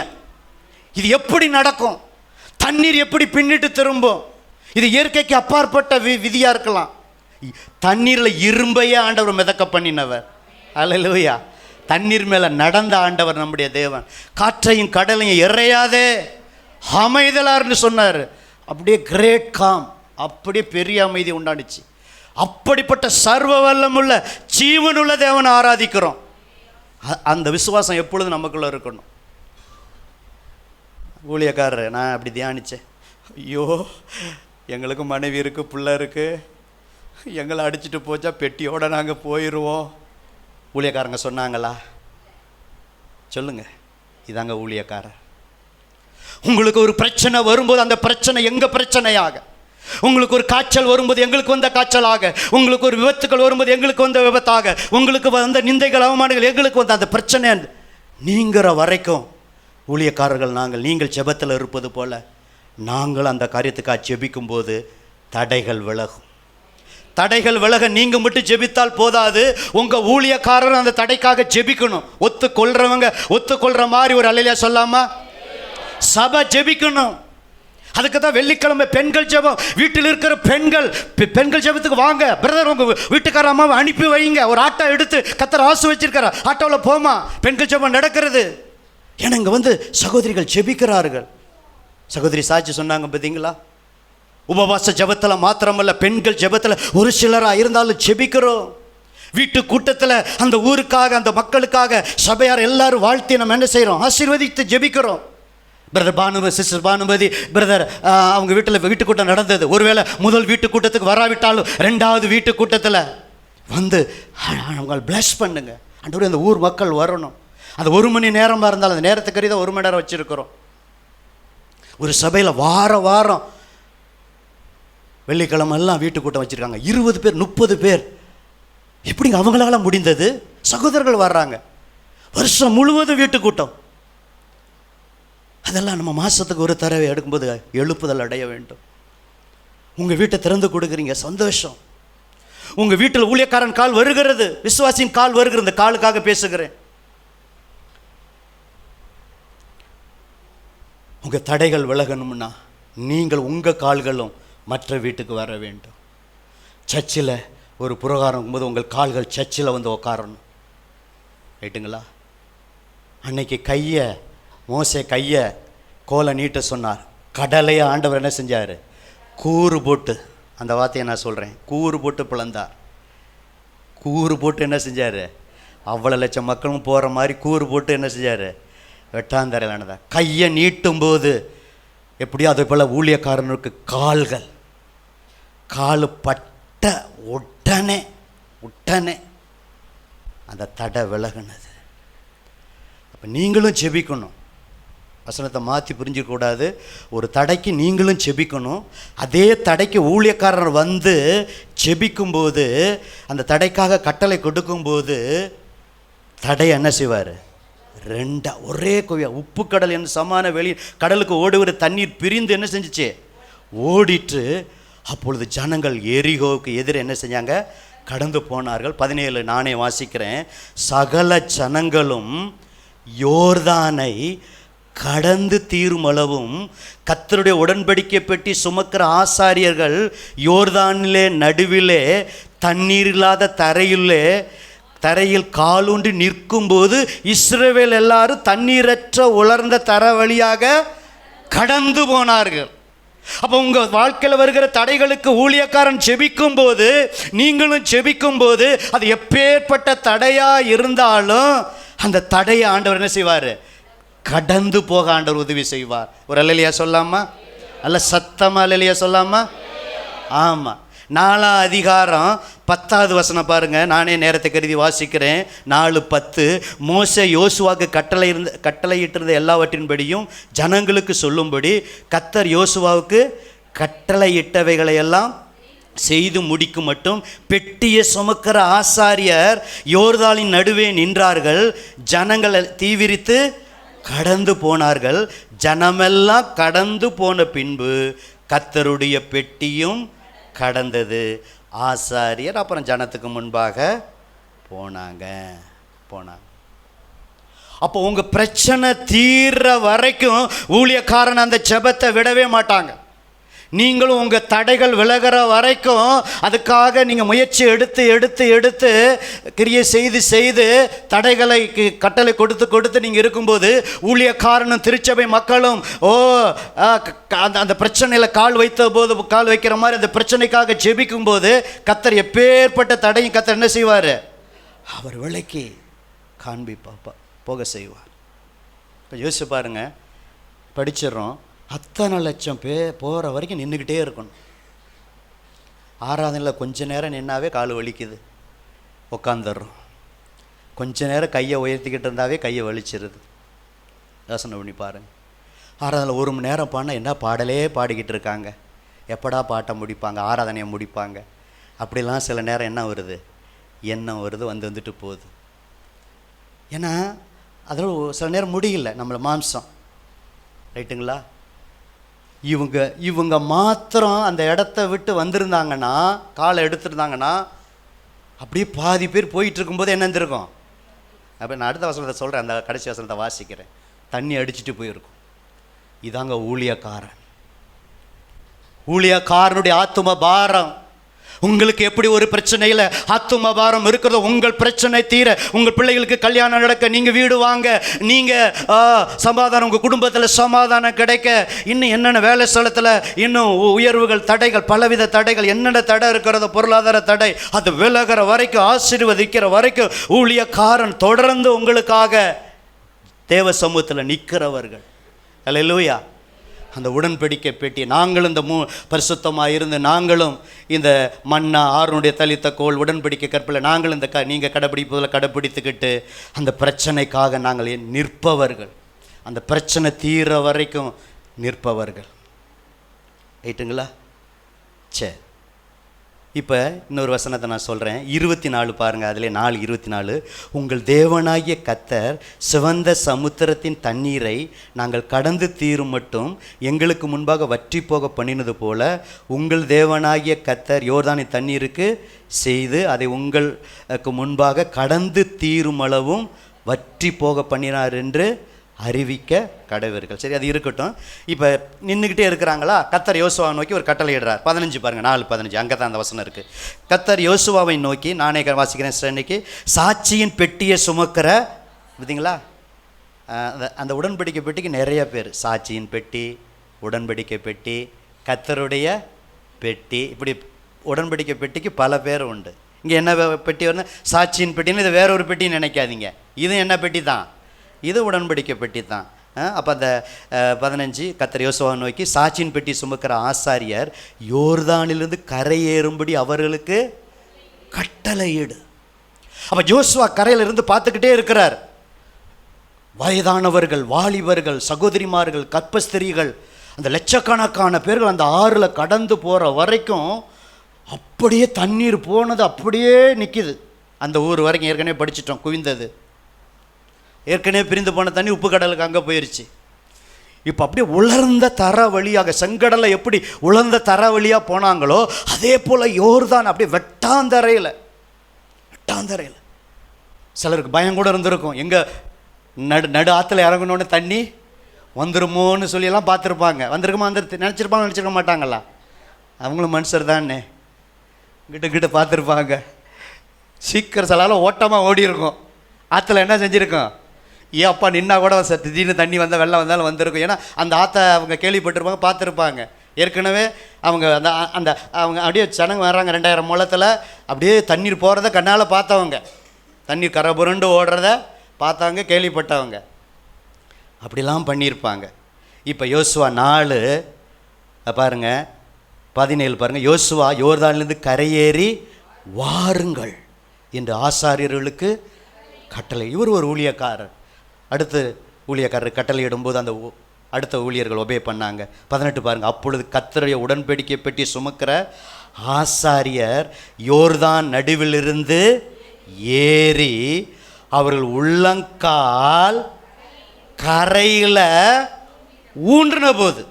இது எப்படி நடக்கும்? தண்ணீர் எப்படி பின்னிட்டு திரும்பும்? இது இயற்கைக்கு அப்பாற்பட்ட விதியாக இருக்கலாம். தண்ணீரில் இரும்பையே ஆண்டவர் மிதக்க பண்ணினவர். அல்லேலூயா. தண்ணீர் மேலே நடந்த ஆண்டவர் நம்முடைய தேவன். காற்றையும் கடலையும் இறையாதே அமைதலார்னு சொன்னார். அப்படியே கிரேட் காம், அப்படியே பெரிய அமைதி உண்டானுச்சு. அப்படிப்பட்ட சர்வ வல்லமுள்ள ஜீவனுள்ள தேவனை ஆராதிக்கிறோம். அந்த விசுவாசம் எப்பொழுதும் நமக்குள்ளே இருக்கணும். ஊழியக்காரர் நான் அப்படி தியானித்தேன். ஐயோ, எங்களுக்கு மனைவி இருக்குது, பிள்ளை இருக்குது, எங்களை அடிச்சுட்டு போச்சா பெட்டியோடு நாங்கள் போயிடுவோம். ஊழியக்காரங்க சொன்னாங்களா? சொல்லுங்கள். இதாங்க ஊழியக்காரர். உங்களுக்கு ஒரு பிரச்சனை வரும்போது அந்த பிரச்சனை எங்கள் பிரச்சனையாக, உங்களுக்கு ஒரு காய்ச்சல் வரும்போது எங்களுக்கு வந்த காய்ச்சலாக, உங்களுக்கு ஒரு விபத்துக்கள் வரும்போது எங்களுக்கு வந்த விபத்தாக, உங்களுக்கு வந்த நிந்தைகள் அவமானங்கள் எங்களுக்கு வந்த அந்த பிரச்சனை நீங்கிற வரைக்கும் ஊழியக்காரர்கள் நாங்கள், நீங்கள் ஜெபத்தில் இருப்பது போல நாங்கள் அந்த காரியத்துக்காக ஜெபிக்கும் போது தடைகள் விலகும். தடைகள் விலக நீங்கள் மட்டும் ஜெபித்தால் போதாது, உங்கள் ஊழியக்காரர் அந்த தடைக்காக ஜெபிக்கணும். ஒத்துக்கொள்கிறவங்க ஒத்துக்கொள்கிற மாதிரி ஒரு அல்லேலூயா சொல்லாமா? சபை ஜெபிக்கணும். அதுக்கு தான் வெள்ளிக்கிழமை பெண்கள் ஜெபம். வீட்டில் இருக்கிற பெண்கள் ஜெபத்துக்கு வாங்க. பிரதர், உங்கள் வீட்டுக்கார அம்மாவை அனுப்பி வைங்க. ஒரு ஆட்டோ எடுத்து கர்த்தர் ஆசு வச்சிருக்கார, ஆட்டோவில் போமா, பெண்கள் ஜெபம் நடக்கிறது. ஏன்னா இங்கே வந்து சகோதரிகள் ஜெபிக்கிறார்கள். சகோதரி சாட்சி சொன்னாங்க பார்த்தீங்களா? உபவாச ஜெபத்தில் மாத்திரமல்ல, பெண்கள் ஜெபத்தில் ஒரு சிலராக இருந்தாலும் ஜெபிக்கிறோம். வீட்டு கூட்டத்தில் அந்த ஊருக்காக, அந்த மக்களுக்காக சபையார் எல்லாரும் வாழ்த்தி நம்ம என்ன செய்கிறோம்? ஆசீர்வதித்து ஜெபிக்கிறோம். Brother Bhanumathi, sister Bhanumathi brother, அவங்க வீட்டு கூட்டம் நடந்தது. ஒருவேளை முதல் வீட்டு கூட்டத்துக்கு வராவிட்டாலும் 2வது வீட்டு கூட்டத்தில் வந்து அவங்க பிளஸ் பண்ணுங்க. ஆண்டவரே, அந்த ஊர் மக்கள் வரணும். அந்த 1 மணி நேரமாக இருந்தாலும் அந்த நேரத்துக்கு தான் 1 மணி நேரம் வச்சுருக்கிறோம். ஒரு சபையில் வாரம் வெள்ளிக்கிழமை எல்லாம் வீட்டு கூட்டம் வச்சுருக்காங்க. 20 பேர் 30 பேர். எப்படிங்க அவங்களால முடிந்தது? சகோதரர்கள் வர்றாங்க. வருஷம் முழுவதும் வீட்டு கூட்டம். அதெல்லாம் நம்ம மாதத்துக்கு ஒரு தடவை எடுக்கும்போது எழுப்புதல் அடைய வேண்டும். உங்கள் வீட்டை திறந்து கொடுக்குறீங்க, சந்தோஷம். உங்கள் வீட்டில் ஊழியக்காரன் கால் வருகிறது, விசுவாசியின் கால் வருகிறது. இந்த காலுக்காக பேசுகிறேன். உங்கள் தடைகள் விலகணும்னா நீங்கள் உங்கள் கால்களும் மற்ற வீட்டுக்கு வர வேண்டும். சர்ச்சில் ஒரு புரோகிராம் போது உங்கள் கால்கள் சர்ச்சில் வந்து உட்காரணும். ரைட்டுங்களா? அன்னைக்கு மோசே கையை கோலை நீட்ட சொன்னார். கடலையை ஆண்டவர் என்ன செஞ்சார்? கூறு போட்டு, அந்த வார்த்தையை நான் சொல்கிறேன், கூறு போட்டு பிளந்தார். கூறு போட்டு என்ன செஞ்சார்? அவ்வளோ லட்சம் மக்களும் போகிற மாதிரி கூறு போட்டு என்ன செஞ்சார்? வெட்டாந்தரையிலானதா. கையை நீட்டும் போது எப்படியோ அதே போல் ஊழியக்காரனுக்கு கால் பட்ட உடனே அந்த தடை விலகுனது. அப்போ நீங்களும் ஜெபிக்கணும். வசனத்தை மாற்றி புரிஞ்சிக்கூடாது. ஒரு தடைக்கு நீங்களும் ஜெபிக்கணும். அதே தடைக்கு ஊழியக்காரர் வந்து ஜெபிக்கும்போது, அந்த தடைக்காக கட்டளை கொடுக்கும்போது தடை என்ன செய்வார்? ஒரே கோவியா உப்பு கடல் என்று சமான வெளி கடலுக்கு ஓடுகிற தண்ணீர் பிரிந்து என்ன செஞ்சிச்சு, ஓடிட்டு. அப்பொழுது ஜனங்கள் எரிகோவுக்கு எதிரே என்ன செஞ்சாங்க, கடந்து போனார்கள். 17 நானே வாசிக்கிறேன். சகல ஜனங்களும் யோர்தானை கடந்து தீருமளவும் கர்த்தருடைய உடன்படிக்கை பெட்டி சுமக்கிற ஆசாரியர்கள் யோர்தானிலே நடுவிலே தண்ணீர் இல்லாத தரையில் காலூன்றி நிற்கும்போது இஸ்ரவேல் எல்லாரும் தண்ணீரற்ற உலர்ந்த தர வழியாக கடந்து போனார்கள். அப்போ உங்கள் வாழ்க்கையில் வருகிற தடைகளுக்கு ஊழியக்காரன் செபிக்கும் போது, நீங்களும் செபிக்கும் போது, அது எப்பேற்பட்ட தடையாக இருந்தாலும் அந்த தடையை ஆண்டவர் என்ன செய்வார், கடந்து போக ஆண்டவர் உதவி செய்வார். ஒரு அல்லேலூயா சொல்லாமா? அல்ல சத்தமா அல்லேலூயா சொல்லாமா? ஆமாம். 4ஆம் அதிகாரம் 10வது வசனம் பாருங்கள். நானே நேரத்தை கருதி வாசிக்கிறேன். 4:10. மோசே யோசுவாவுக்கு கட்டளையிட்டிருந்த எல்லாவற்றின்படியும் ஜனங்களுக்கு சொல்லும்படி கர்த்தர் யோசுவாவுக்கு கட்டளையிட்டவைகளையெல்லாம் செய்து முடிக்கும் மட்டும் பெட்டியை சுமக்கிற ஆசாரியர் யோர்தானின் நடுவே நின்றார்கள். ஜனங்கள் தீவிரித்து கடந்து போனார்கள். ஜனமெல்லாம் கடந்து போன பின்பு கர்த்தருடைய பெட்டியும் கடந்தது. ஆசாரியர் அப்புறம் ஜனத்துக்கு முன்பாக போனாங்க. அப்போ உங்கள் பிரச்சனை தீர்ற வரைக்கும் ஊழியக்காரன் அந்த ஜெபத்தை விடவே மாட்டாங்க. நீங்களும் உங்கள் தடைகள் விலகிற வரைக்கும் அதுக்காக நீங்கள் முயற்சி எடுத்து கிரியை செய்து தடைகளை கட்டளை கொடுத்து நீங்கள் இருக்கும்போது ஊழியக்காரனும் திருச்சபை மக்களும் அந்த பிரச்சனையில் கால் வைக்கிற மாதிரி அந்த பிரச்சனைக்காக ஜெபிக்கும் போது கர்த்தர் எப்பேற்பட்ட தடையும் கர்த்தர் என்ன செய்வார், அவர் விலைக்கு போக செய்வார். இப்போ யோசிச்சு பாருங்க, படிச்சிடறோம். அத்தனை லட்சம் பேர் போகிற வரைக்கும் நின்றுக்கிட்டே இருக்கணும். ஆராதனையில் கொஞ்ச நேரம் நின்னாவே கால் வலிக்குது, உட்காந்துடுறோம். கொஞ்ச நேரம் கையை உயர்த்திக்கிட்டு இருந்தாவே கையை வலிச்சிருது. யோசனை பண்ணி பாருங்கள். ஆராதனையில் 1 மணி நேரம் பாடினா என்ன பாடலே பாடிக்கிட்டு இருக்காங்க, எப்படா பாட்டை முடிப்பாங்க, ஆராதனையை முடிப்பாங்க. அப்படிலாம் சில நேரம் என்ன வருது, எண்ணம் வருது, வந்துட்டு போகுது. ஏன்னா அதில் சில நேரம் முடியல நம்மளை மாம்சம், ரைட்டுங்களா? இவங்க மாத்திரம் அந்த இடத்த விட்டு வந்திருந்தாங்கன்னா, காலை எடுத்துருந்தாங்கன்னா, அப்படியே பாதி பேர் போயிட்டு இருக்கும்போது என்ன இருந்திருக்கும். அப்போ நான் அடுத்த வசனத்தை சொல்கிறேன், அந்த கடைசி வசனத்தை வாசிக்கிறேன். தண்ணி அடிச்சுட்டு போயிருக்கும். இதாங்க ஊழியக்காரனுடைய ஆத்தும பாரம். உங்களுக்கு எப்படி ஒரு பிரச்சனையில் ஆத்தும பாரம் இருக்கிறதோ, உங்கள் பிரச்சனை தீர, உங்கள் பிள்ளைகளுக்கு கல்யாணம் நடக்க, நீங்கள் வீடு வாங்க, நீங்கள் சமாதானம், உங்கள் குடும்பத்தில் சமாதானம் கிடைக்க, இன்னும் என்னென்ன வேலை ஸ்தலத்தில் இன்னும் உயர்வுகள், தடைகள், பலவித தடைகள், என்னென்ன தடை இருக்கிறதோ, பொருளாதார தடை, அது விலகிற வரைக்கும், ஆசீர்வதிக்கிற வரைக்கும் ஊழியக்காரன் தொடர்ந்து உங்களுக்காக தேவ சமூகத்தில் நிற்கிறவர்கள். அல்லேலூயா. அந்த உடன்படிக்கை பெட்டி நாங்களும் இந்த பரிசுத்தமாக இருந்து, நாங்களும் இந்த மன்னா ஆறுனுடைய தலித்த கோல் உடன்படிக்கை கற்பில் நாங்களும் இந்த நீங்கள் கடைப்பிடிப்பதில் கடைப்பிடித்துக்கிட்டு அந்த பிரச்சனைக்காக நாங்கள் நிற்பவர்கள், அந்த பிரச்சனை தீர வரைக்கும் நிற்பவர்கள். ரைட்டுங்களா? சரி, இப்போ இன்னொரு வசனத்தை நான் சொல்கிறேன். 24 பாருங்கள். அதில் 4:24. உங்கள் தேவனாகிய கர்த்தர் சிவந்த சமுத்திரத்தின் தண்ணீரை நாங்கள் கடந்து தீரும் மட்டும் எங்களுக்கு முன்பாக வற்றி போக பண்ணினது போல உங்கள் தேவனாகிய கர்த்தர் யோர்தானின் தண்ணீருக்கு செய்து அதை உங்களுக்கு முன்பாக கடந்து தீரும் அளவும் வற்றி போக பண்ணினார் என்று அறிவிக்க கடவர்கள். சரி, அது இருக்கட்டும். இப்போ நின்றுக்கிட்டே இருக்கிறாங்களா, கர்த்தர் யோசுவாவை நோக்கி ஒரு கட்டளை இடுறார். 15 பாருங்கள், 4:15. அங்கே தான் அந்த வசனம் இருக்குது. கர்த்தர் யோசுவாவை நோக்கி, நானே வாசிக்கிறேன் இன்னைக்கு, சாட்சியின் பெட்டியை சுமக்கிற, பார்த்தீங்களா, அந்த உடன்படிக்கை பெட்டிக்கு நிறைய பேர், சாட்சியின் பெட்டி, உடன்படிக்கை பெட்டி, கர்த்தருடைய பெட்டி, இப்படி உடன்படிக்கை பெட்டிக்கு பல பேர் உண்டு. இங்கே என்ன பெட்டி வருது, சாட்சியின் பெட்டின்னு. இது வேற ஒரு பெட்டின்னு நினைக்காதீங்க, இது என்ன பெட்டி தான், இது உடன்படிக்கை பெட்டி தான். அப்போ அந்த 15, கர்த்தர் யோசுவாவை நோக்கி, சாட்சியின் பெட்டி சுமக்கிற ஆசாரியர் யோர்தானிலிருந்து கரையேறும்படி அவர்களுக்கு கட்டளையிடு. அப்போ யோசுவா கரையில் இருந்து பார்த்துக்கிட்டே இருக்கிறார். வயதானவர்கள், வாலிபர்கள், சகோதரிமார்கள், கர்ப்பஸ்திரீகள், அந்த லட்சக்கணக்கான பேர்கள் அந்த ஆறில் கடந்து போகிற வரைக்கும் அப்படியே தண்ணீர் போனது அப்படியே நிற்கிது. அந்த ஊர் வரைக்கும் ஏற்கனவே படிச்சிட்டோம், குவிந்தது. ஏற்கனவே பிரிந்து போன தண்ணி உப்பு கடலுக்கு அங்கே போயிடுச்சு. இப்போ அப்படியே உலர்ந்த தர வழியாக, செங்கடலை எப்படி உலர்ந்த தர வழியாக போனாங்களோ அதே போல் யோர்தான் அப்படியே வெட்டாந்தரையில் சிலருக்கு பயம் கூட இருந்திருக்கும். எங்கே நடு ஆற்றுல இறங்கணுன்னு தண்ணி வந்துருமோன்னு சொல்லியெல்லாம் பார்த்துருப்பாங்க. வந்திருக்குமா நினச்சிருக்க மாட்டாங்களா? அவங்களும் மனுஷர் தானே, கிட்ட பார்த்துருப்பாங்க. சீக்கிரம் சிலால ஓட்டமாக ஓடி இருக்கும். ஆற்றுல என்ன செஞ்சுருக்கோம், ஏன் அப்பா நின்னா கூட திடீர்னு தண்ணி வந்தால் வெள்ளம் வந்தாலும் வந்திருக்கும். ஏன்னா அந்த ஆற்றை அவங்க கேள்விப்பட்டிருப்பாங்க, பார்த்துருப்பாங்க. ஏற்கனவே அவங்க அந்த அவங்க அப்படியே ஜனங்க வர்றாங்க 2000 முழத்தில் அப்படியே தண்ணீர் போகிறத கண்ணால் பார்த்தவங்க, தண்ணீர் கரை புரண்டு ஓடுறத பார்த்தாங்க, கேள்விப்பட்டவங்க. அப்படிலாம் பண்ணியிருப்பாங்க. இப்போ யோசுவா 4 பாருங்கள் 17 பாருங்கள். யோசுவா யோர்தானிலிருந்து கரையேறி வாருங்கள் என்று ஆசாரியர்களுக்கு கட்டளை. இவர் ஒரு ஊழியக்காரர். அடுத்து ஊழியக்காரர் கட்டளை இடும்போது அந்த அடுத்த ஊழியர்கள் ஒபே பண்ணாங்க. 18 பாருங்கள். அப்பொழுது கர்த்தருடைய உடன்படிக்கை பெட்டி சுமக்கிற ஆசாரியர் யோர்தான் நடுவிலிருந்து ஏறி அவர்கள் உள்ளங்கால் கரையில் ஊன்றின போது,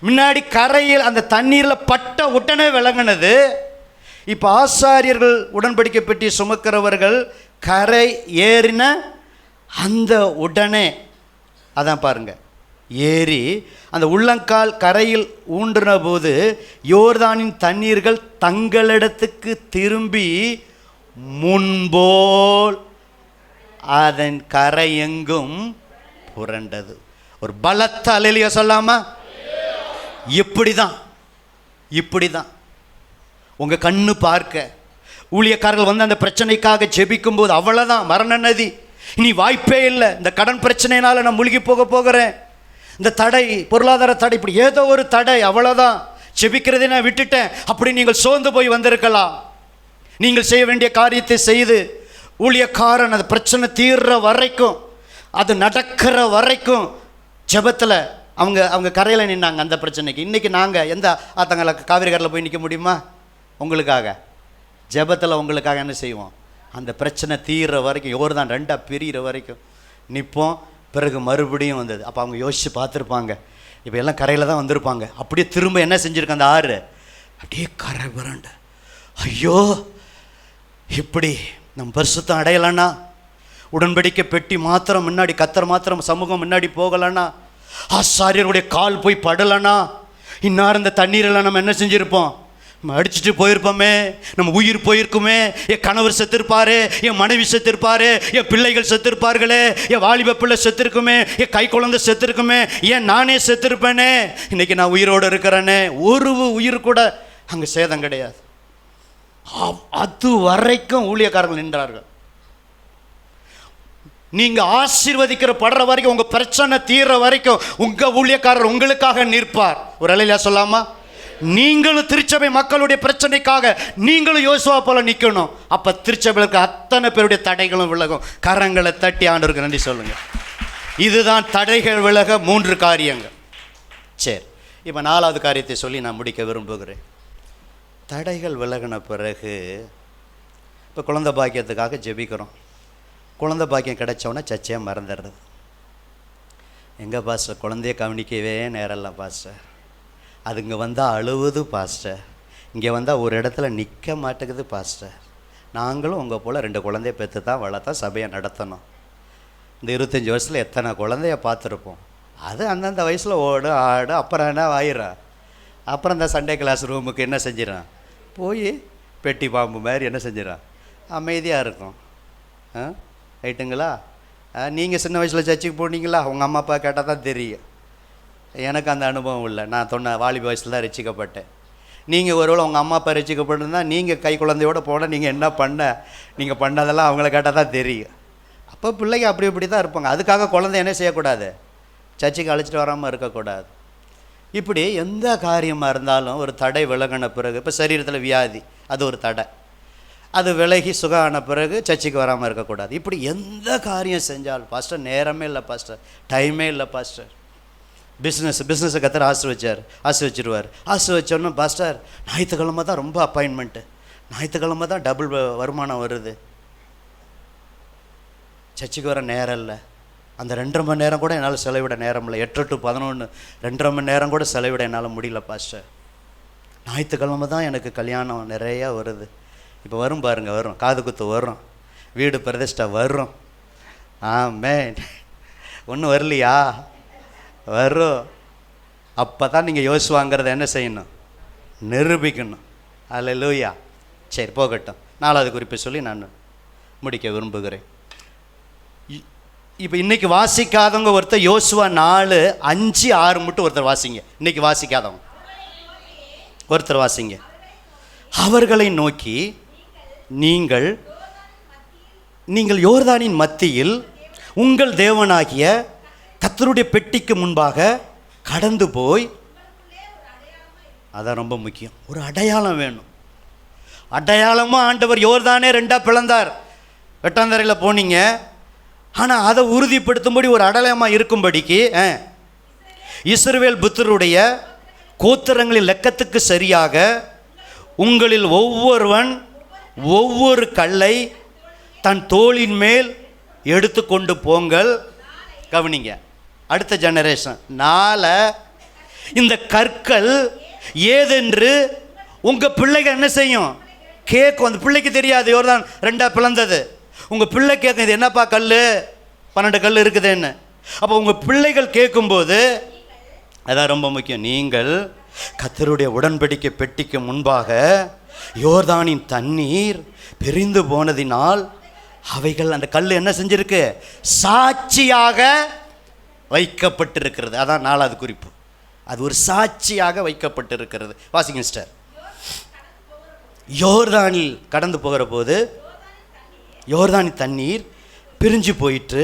முன்னாடி கரையில் அந்த தண்ணீரில் பட்ட உடனே விளங்கினது. இப்போ ஆசாரியர்கள் உடன்படிக்கை பெட்டி சுமக்கிறவர்கள் கரை ஏறின அந்த உடனே, அதான் பாருங்க, ஏறி அந்த உள்ளங்கால் கரையில் ஊன்றின போது யோர்தானின் தண்ணீர்கள் தங்களிடத்துக்கு திரும்பி முன்போல் அதன் கரை எங்கும் புரண்டது. ஒரு பலத்த அல்லேலூயா சொல்லாமா? இப்படிதான் உங்க கண்ணு பார்க்க ஊழியக்காரர்கள் வந்து அந்த பிரச்சனைக்காக ஜெபிக்கும் போது அவ்வளவுதான், மரண நதி, இனி வாய்ப்பே இல்லை, இந்த கடன் பிரச்சனையினால நான் மூழ்கி போகிறேன், இந்த தடை, பொருளாதார தடை, இப்படி ஏதோ ஒரு தடை, அவ்வளோதான், ஜெபிக்கிறதை நான் விட்டுட்டேன், அப்படி நீங்கள் சோர்ந்து போய் வந்திருக்கலாம். நீங்கள் செய்ய வேண்டிய காரியத்தை செய்து ஊழியக்காரன் அது பிரச்சனை தீர்ற வரைக்கும், அது நடக்கிற வரைக்கும் ஜெபத்தில் அவங்க கரையில் நின்னாங்க அந்த பிரச்சனைக்கு. இன்றைக்கி நாங்கள் எந்த ஆத்தங்களை காவிரி கரையில் போய் நிற்க முடியுமா? உங்களுக்காக ஜெபத்தில் உங்களுக்காக என்ன செய்வோம், அந்த பிரச்சனை தீர்ற வரைக்கும், யோர்தான் 2 பிரிகிற வரைக்கும் நிற்போம். பிறகு மறுபடியும் வந்தது. அப்போ அவங்க யோசித்து பார்த்துருப்பாங்க, இப்போ எல்லாம் கரையில் தான் வந்திருப்பாங்க. அப்படியே திரும்ப என்ன செஞ்சுருக்க, அந்த ஆறு அப்படியே கரை புரண்டு, ஐயோ இப்படி நம்ம பரிசுத்தம் அடையலைன்னா, உடன்படிக்கை பெட்டி மாத்திரம் முன்னாடி, கத்தர் மாத்திரம் சமூகம் முன்னாடி போகலைன்னா, ஆசாரியருடைய கால் போய் படலைன்னா, இன்னார் இந்த தண்ணீரில் நம்ம என்ன செஞ்சுருப்போம், நம்ம அடிச்சுட்டு போயிருப்போமே, நம்ம உயிர் போயிருக்குமே, என் கணவர் செத்துருப்பாரு, என் மனைவி செத்துருப்பாரு, என் பிள்ளைகள் செத்துருப்பார்களே, என் வாலிப பிள்ளை செத்துருக்குமே, என் கை குழந்தை செத்துருக்குமே, ஏன் நானே செத்துருப்பேனே, இன்னைக்கு நான் உயிரோடு இருக்கிறேனே. ஒரு உயிர் கூட அங்கே சேதம் கிடையாது. அது வரைக்கும் ஊழியக்காரர்கள் நின்றார்கள். நீங்க ஆசீர்வதிக்கிற படுற வரைக்கும், உங்க பிரச்சனை தீர்ற வரைக்கும் உங்க ஊழியக்காரர் உங்களுக்காக நிற்பார். ஒரு அலையில சொல்லாமா? நீங்களும் திருச்சபை மக்களுடைய பிரச்சனைக்காக நீங்களும் யோசுவா போல நிற்கணும். அப்ப திருச்சபைக்கு அத்தனை பேருடைய தடைகளும் விலகும். கரங்களை தட்டி ஆண்டவருக்கு நன்றி சொல்லுங்க. இதுதான் தடைகள் விலக 3 காரியங்கள். சரி, இப்போ 4வது காரியத்தை சொல்லி நான் முடிக்க விரும்புகிறேன். தடைகள் விலகின பிறகு இப்போ குழந்தை பாக்கியத்துக்காக ஜெபிக்கிறோம். குழந்தை பாக்கியம் கிடைச்சோன்னா சர்ச்சையாக மறந்துடுறது. எங்கே பாஸ்டர், குழந்தைய கவனிக்கவே நேரம் இல்லை பாஸ்டர், அது இங்கே வந்தால் அழுவுது பாஸ்டர், இங்கே வந்தால் ஒரு இடத்துல நிற்க மாட்டேங்குது பாஸ்டர். நாங்களும் உங்கள் போல் 2 குழந்தைய பெற்று தான் வளர்த்தா சபையை நடத்தணும். இந்த 25 வருஷத்தில் எத்தனை குழந்தைய பார்த்துருப்போம். அது அந்தந்த வயசில் ஓடு ஆடு, அப்புறம் என்ன ஆயிரா, அப்புறம் இந்த சண்டே கிளாஸ் ரூமுக்கு என்ன செஞ்சிடறான், போய் பெட்டி பாம்பு மாதிரி என்ன செஞ்சிடறான், அமைதியாக இருக்கும். ரைட்டுங்களா? நீங்கள் சின்ன வயசில் சர்ச்சுக்கு போனீங்களா? உங்கள் அம்மா அப்பா கேட்டால் தான் தெரியும். எனக்கு அந்த அனுபவம் இல்லை. நான் வாலிப வயசில் தான் ரசிக்கப்பட்டேன். நீங்கள் ஒருவேளை உங்கள் அம்மா அப்பா ரசிக்கப்பட்டிருந்தால் நீங்கள் கை குழந்தையோடு போனால் நீங்கள் என்ன நீங்கள் பண்ணதெல்லாம் அவங்கள கேட்டால் தான் தெரியும். அப்போ பிள்ளைங்க அப்படி இப்படி தான் இருப்பாங்க. அதுக்காக குழந்தை என்ன செய்யக்கூடாது, சர்ச்சுக்கு அழைச்சிட்டு வராமல் இருக்கக்கூடாது. இப்படி எந்த காரியமாக இருந்தாலும் ஒரு தடை விலகின பிறகு, இப்போ சரீரத்தில் வியாதி, அது ஒரு தடை, அது விலகி சுகம் ஆன பிறகு சர்ச்சுக்கு வராமல் இருக்கக்கூடாது. இப்படி எந்த காரியம் செஞ்சாலும், பாஸ்டர் நேரமே இல்லை பாஸ்டர், டைமே இல்லை பாஸ்டர், பிஸ்னஸை கத்தர் ஆசீர்வச்சிருவார். ஆசீர்வச்சோன்னு பாஸ்டர் ஞாயிற்றுக்கிழமை தான் ரொம்ப அப்பாயின்மெண்ட்டு, ஞாயிற்றுக்கிழமை தான் டபுள் வருமானம் வருது, சர்ச்சுக்கு வர நேரம் இல்லை. அந்த 2.5 மணி நேரம் கூட என்னால் செலவிட நேரம் இல்லை. 8 to 11 2.5 மணி நேரம் கூட செலவிட என்னால் முடியல பாஸ்டர். ஞாயிற்றுக்கிழமை தான் எனக்கு கல்யாணம் நிறையா வருது. இப்போ வரும் பாருங்கள், வரும் காது குத்து வரும், வீடு பிரதிஷ்டை வரும். ஒன்றும் வரலையா? வரும். அப்போ தான் நீங்கள் யோசுவாங்கிறத என்ன செய்யணும்? நிரூபிக்கணும். அல்லேலூயா. சரி போகட்டும். 4வது குறிப்பை சொல்லி நான் முடிக்க விரும்புகிறேன். இப்போ இன்றைக்கி வாசிக்காதவங்க ஒருத்தர் யோசுவா 4:5-6 மட்டும் ஒருத்தர் வாசிங்க. இன்றைக்கி வாசிக்காதவங்க ஒருத்தர் வாசிங்க. அவர்களை நோக்கி, நீங்கள் யோர்தானின் மத்தியில் உங்கள் தேவனாகிய கர்த்தருடைய பெட்டிக்கு முன்பாக கடந்து போய், அதான் ரொம்ப முக்கியம், ஒரு அடையாளம் வேணும். அடையாளமாக ஆண்டவர் யோர்தானே 2 பிளந்தார். வெட்டாந்தரையில் போனீங்க. ஆனால் அதை உறுதிப்படுத்தும்படி ஒரு அடையாளமாக இருக்கும்படிக்கு இஸ்ரவேல் புத்திரருடைய கோத்திரங்களின் லெக்கத்துக்கு சரியாக உங்களில் ஒவ்வொருவன் ஒவ்வொரு கல்லை தன் தோளின் மேல் எடுத்து கொண்டு போங்கள். கவனிங்க, அடுத்த ஜெனரேஷன். இந்த கற்கள் ஏதென்று உங்கள் பிள்ளைகள் என்ன செய்யும்? கேட்கும். அந்த பிள்ளைக்கு தெரியாது யோர்தான் 2 பிளந்தது. உங்கள் பிள்ளை கேட்கும், இது என்னப்பா கல், 12 கல் இருக்குதுன்னு. அப்போ உங்கள் பிள்ளைகள் கேட்கும்போது, அதான் ரொம்ப முக்கியம், நீங்கள் கர்த்தருடைய உடன்படிக்கை பெட்டிக்கு முன்பாக யோர்தானின் தண்ணீர் பிரிந்து போனதினால் அவைகள், அந்த கல் என்ன செஞ்சிருக்கு? சாட்சியாக வைக்கப்பட்டிருக்கிறது. அதான் 4வது குறிப்பு. அது ஒரு சாட்சியாக வைக்கப்பட்டிருக்கிறது. வாசிங்க சிஸ்டர். யோர்தானில் கடந்து போகிற போது யோர்தானின் தண்ணீர் பிரிஞ்சு போயிற்று.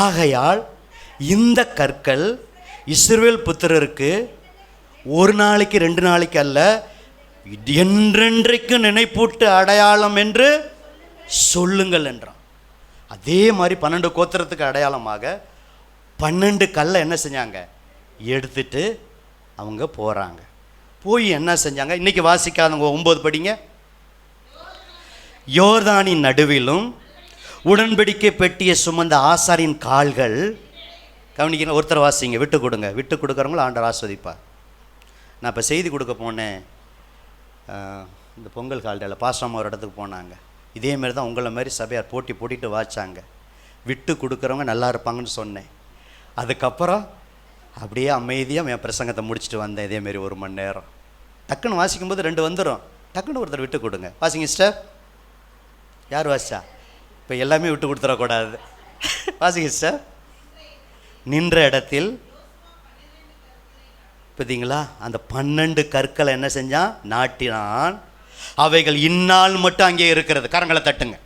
ஆகையால் இந்த கற்கள் இஸ்ரவேல் புத்திரருக்கு 1 நாளைக்கு 2 நாளைக்கு அல்ல, என்றென்றைக்கு நினைப்பூட்டு அடையாளம் என்று சொல்லுங்கள் என்றான். அதே மாதிரி 12 கோத்திரத்துக்கு அடையாளமாக 12 கல்லை என்ன செஞ்சாங்க? எடுத்துட்டு அவங்க போகிறாங்க. போய் என்ன செஞ்சாங்க? இன்றைக்கி வாசிக்காதவங்க 9 படிங்க. யோர்தானின் நடுவிலும் உடன்படிக்கை பெட்டியை சுமந்த ஆசாரின் கால்கள், கவனிக்கிற ஒருத்தர் வாசிங்க, விட்டு கொடுங்க. விட்டு கொடுக்குறவங்கள ஆண்டவர் ஆஸ்வதிப்பார். நான் இப்போ செய்தி கொடுக்க போனேன். இந்த பொங்கல் கால்டையில் பாஸ்டாம ஒரு இடத்துக்கு போனாங்க. இதேமாரி தான் உங்களை மாதிரி சபையார் போட்டிட்டு வாச்சாங்க. விட்டு கொடுக்குறவங்க நல்லா இருப்பாங்கன்னு சொன்னேன். அதுக்கப்புறம் அப்படியே அமைதியாக என் பிரசங்கத்தை முடிச்சுட்டு வந்தேன். இதேமாரி 1 மணி நேரம். டக்குன்னு வாசிக்கும்போது 2 வந்துடும். டக்குன்னு ஒருத்தர் விட்டு கொடுங்க. வாசிங்க சிஸ்டர். யார் வாசிச்சா? இப்போ எல்லாமே விட்டு கொடுத்துடக்கூடாது. வாசிங்க சிஸ்டர். நின்ற இடத்தில் பார்த்தீங்களா, அந்த 12 கற்களை என்ன செஞ்சான்? நாட்டினான். அவைகள் இந்நாள் மட்டும் அங்கே இருக்கிறது. கரங்களை தட்டுங்க.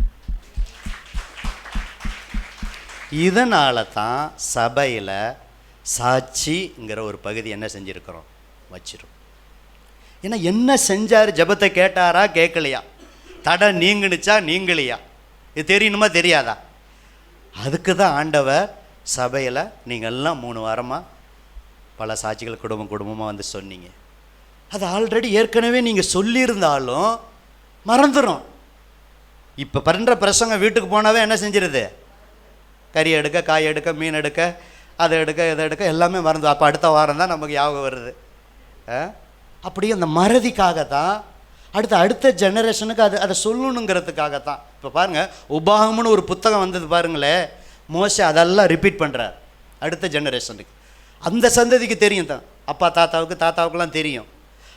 இதனால தான் சபையில் சாட்சிங்கிற ஒரு பகுதி என்ன செஞ்சுருக்கிறோம்? வச்சிரும். ஏன்னா என்ன செஞ்சார்? ஜெபத்தை கேட்டாரா கேட்கலையா? தடை நீங்கினுச்சா நீங்கலையா? இது தெரியணுமா தெரியாதா? அதுக்கு தான் ஆண்டவர் சபையில் நீங்கள் எல்லாம் 3 வாரமாக பல சாட்சிகள் குடும்பமாக வந்து சொன்னீங்க. அது ஆல்ரெடி ஏற்கனவே நீங்கள் சொல்லியிருந்தாலும் மறந்துடும். இப்போ பண்ணுற பிரசங்கம் வீட்டுக்கு போனாவே என்ன செஞ்சிருது? கறி எடுக்க, காய் எடுக்க, மீன் எடுக்க, அதை எடுக்க, இதை எடுக்க, எல்லாமே மறந்து. அப்போ அடுத்த வாரம் தான் நமக்கு ஞாபகம் வருது. அப்படியே அந்த மறதிக்காக தான், அடுத்த ஜெனரேஷனுக்கு அதை சொல்லணுங்கிறதுக்காகத்தான். இப்போ பாருங்கள், உபாகம்னு ஒரு புத்தகம் வந்தது பாருங்களேன். மோசே அதெல்லாம் ரிப்பீட் பண்ணுறார் அடுத்த ஜெனரேஷனுக்கு. அந்த சந்ததிக்கு தெரியும் தான், அப்பா தாத்தாவுக்குலாம் தெரியும்.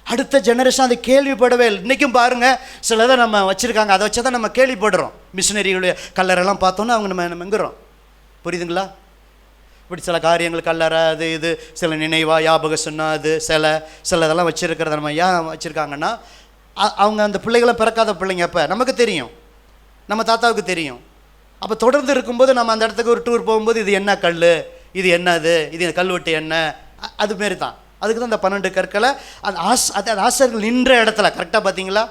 அடுத்த ஜெனரேஷன் அதை கேள்விப்படவே இல்லை. இன்றைக்கும் பாருங்கள், சிலதை நம்ம வச்சுருக்காங்க, அதை வச்சு தான் நம்ம கேள்விப்படுறோம். மிஷினரிகளுடைய கல்லறைலாம் பார்த்தோன்னா அவங்க நம்ம எங்குறோம். புரியுதுங்களா? இப்படி சில காரியங்கள் கல்லறை, அது இது, சில நினைவா ஞாபகம் சொன்னால் அது சில இதெல்லாம் வச்சுருக்கிறத நம்ம ஏன் வச்சுருக்காங்கன்னா, அவங்க அந்த பிள்ளைகளை பிறக்காத பிள்ளைங்க. அப்போ நமக்கு தெரியும், நம்ம தாத்தாவுக்கு தெரியும். அப்போ தொடர்ந்து இருக்கும்போது நம்ம அந்த இடத்துக்கு ஒரு டூர் போகும்போது, இது என்ன கல், இது என்னது, இது கல்வெட்டு என்ன, அதுமாரி தான். அதுக்கு தான் இந்த 12 கற்களை அது ஆசிரியர்கள் நின்ற இடத்துல கரெக்டாக பார்த்தீங்களா?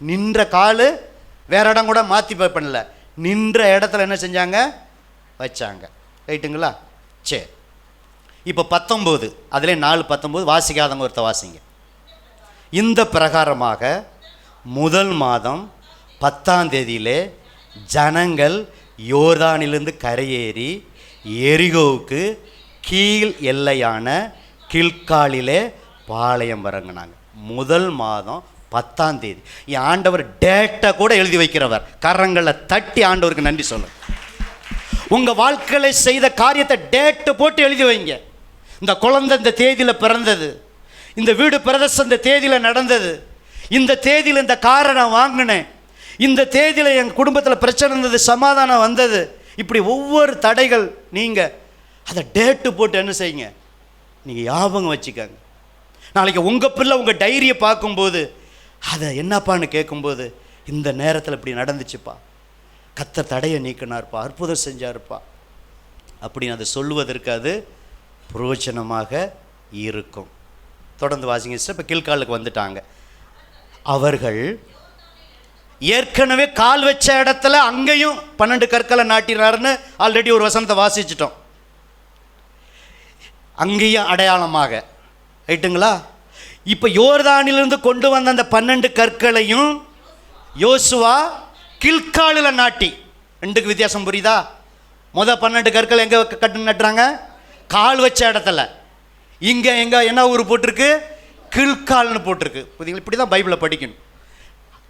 நின்ற கால் வேறு இடம் கூட மாற்றி பண்ணல, நின்ற இடத்துல என்ன செஞ்சாங்க? வச்சாங்க. ரைட்டுங்களா? சரி. இப்போ 19, அதிலே 4:19 வாசிக்காதவங்க ஒருத்த வாசிங்க. இந்த பிரகாரமாக முதல் மாதம் 10ஆம் தேதியிலே ஜனங்கள் யோர்தானிலிருந்து கரையேறி எரிகோவுக்கு கீழ் எல்லையான கில்காலிலே பாளையம் இறங்கினாங்க. முதல் மாதம் 10ஆம் தேதி. என் ஆண்டவர் டேட்டை கூட எழுதி வைக்கிறவர். கரங்களை தட்டி ஆண்டவருக்கு நன்றி சொல்லுங்க. உங்கள் வாழ்க்கையில் செய்த காரியத்தை டேட்டு போட்டு எழுதி வைங்க. இந்த குழந்தை இந்த தேதியில் பிறந்தது, இந்த வீடு பிரதேசம் இந்த தேதியில் நடந்தது, இந்த தேதியில் இந்த காரை நான் வாங்கினேன், இந்த தேதியில் என் குடும்பத்தில் பிரச்சனை இருந்தது, சமாதானம் வந்தது. இப்படி ஒவ்வொரு தடைகள் நீங்கள் அதை டேட்டு போட்டு என்ன செய்யுங்க, நீங்கள் ஞாபகம் வச்சுக்கோங்க. நாளைக்கு உங்கள் பிள்ளை உங்கள் டைரியை பார்க்கும்போது அதை என்னப்பான்னு கேட்கும்போது, இந்த நேரத்தில் இப்படி நடந்துச்சுப்பா, கர்த்தர் தடையை நீக்கினார்ப்பா, அற்புதம் செஞ்சார்ப்பா அப்படின்னு அதை சொல்லுவதற்கு அது பிரயோஜனமாக இருக்கும். தொடர்ந்து வாசிங்க சார். இப்போ கில்காலுக்கு வந்துட்டாங்க. அவர்கள் ஏற்கனவே கால் வச்ச இடத்துல அங்கேயும் 12 கற்களை நாட்டினார்னு ஆல்ரெடி ஒரு வசனத்தை வாசிச்சிட்டோம். அங்கேயும் அடையாளமாக ரைட்டுங்களா. இப்போ யோர்தானிலிருந்து கொண்டு வந்த அந்த 12 கற்களையும் யோசுவா கில்காலில் நாட்டி, ரெண்டுக்கு வித்தியாசம் புரியுதா? 12 கற்கள் எங்கே கட்டு நட்டுறாங்க? கால் வச்ச இடத்துல. இங்கே எங்கே என்ன ஊர் போட்டிருக்கு? கில்கால்னு போட்டிருக்கு. புரியுதுங்களா? இப்படி தான் பைபிளை படிக்கணும்.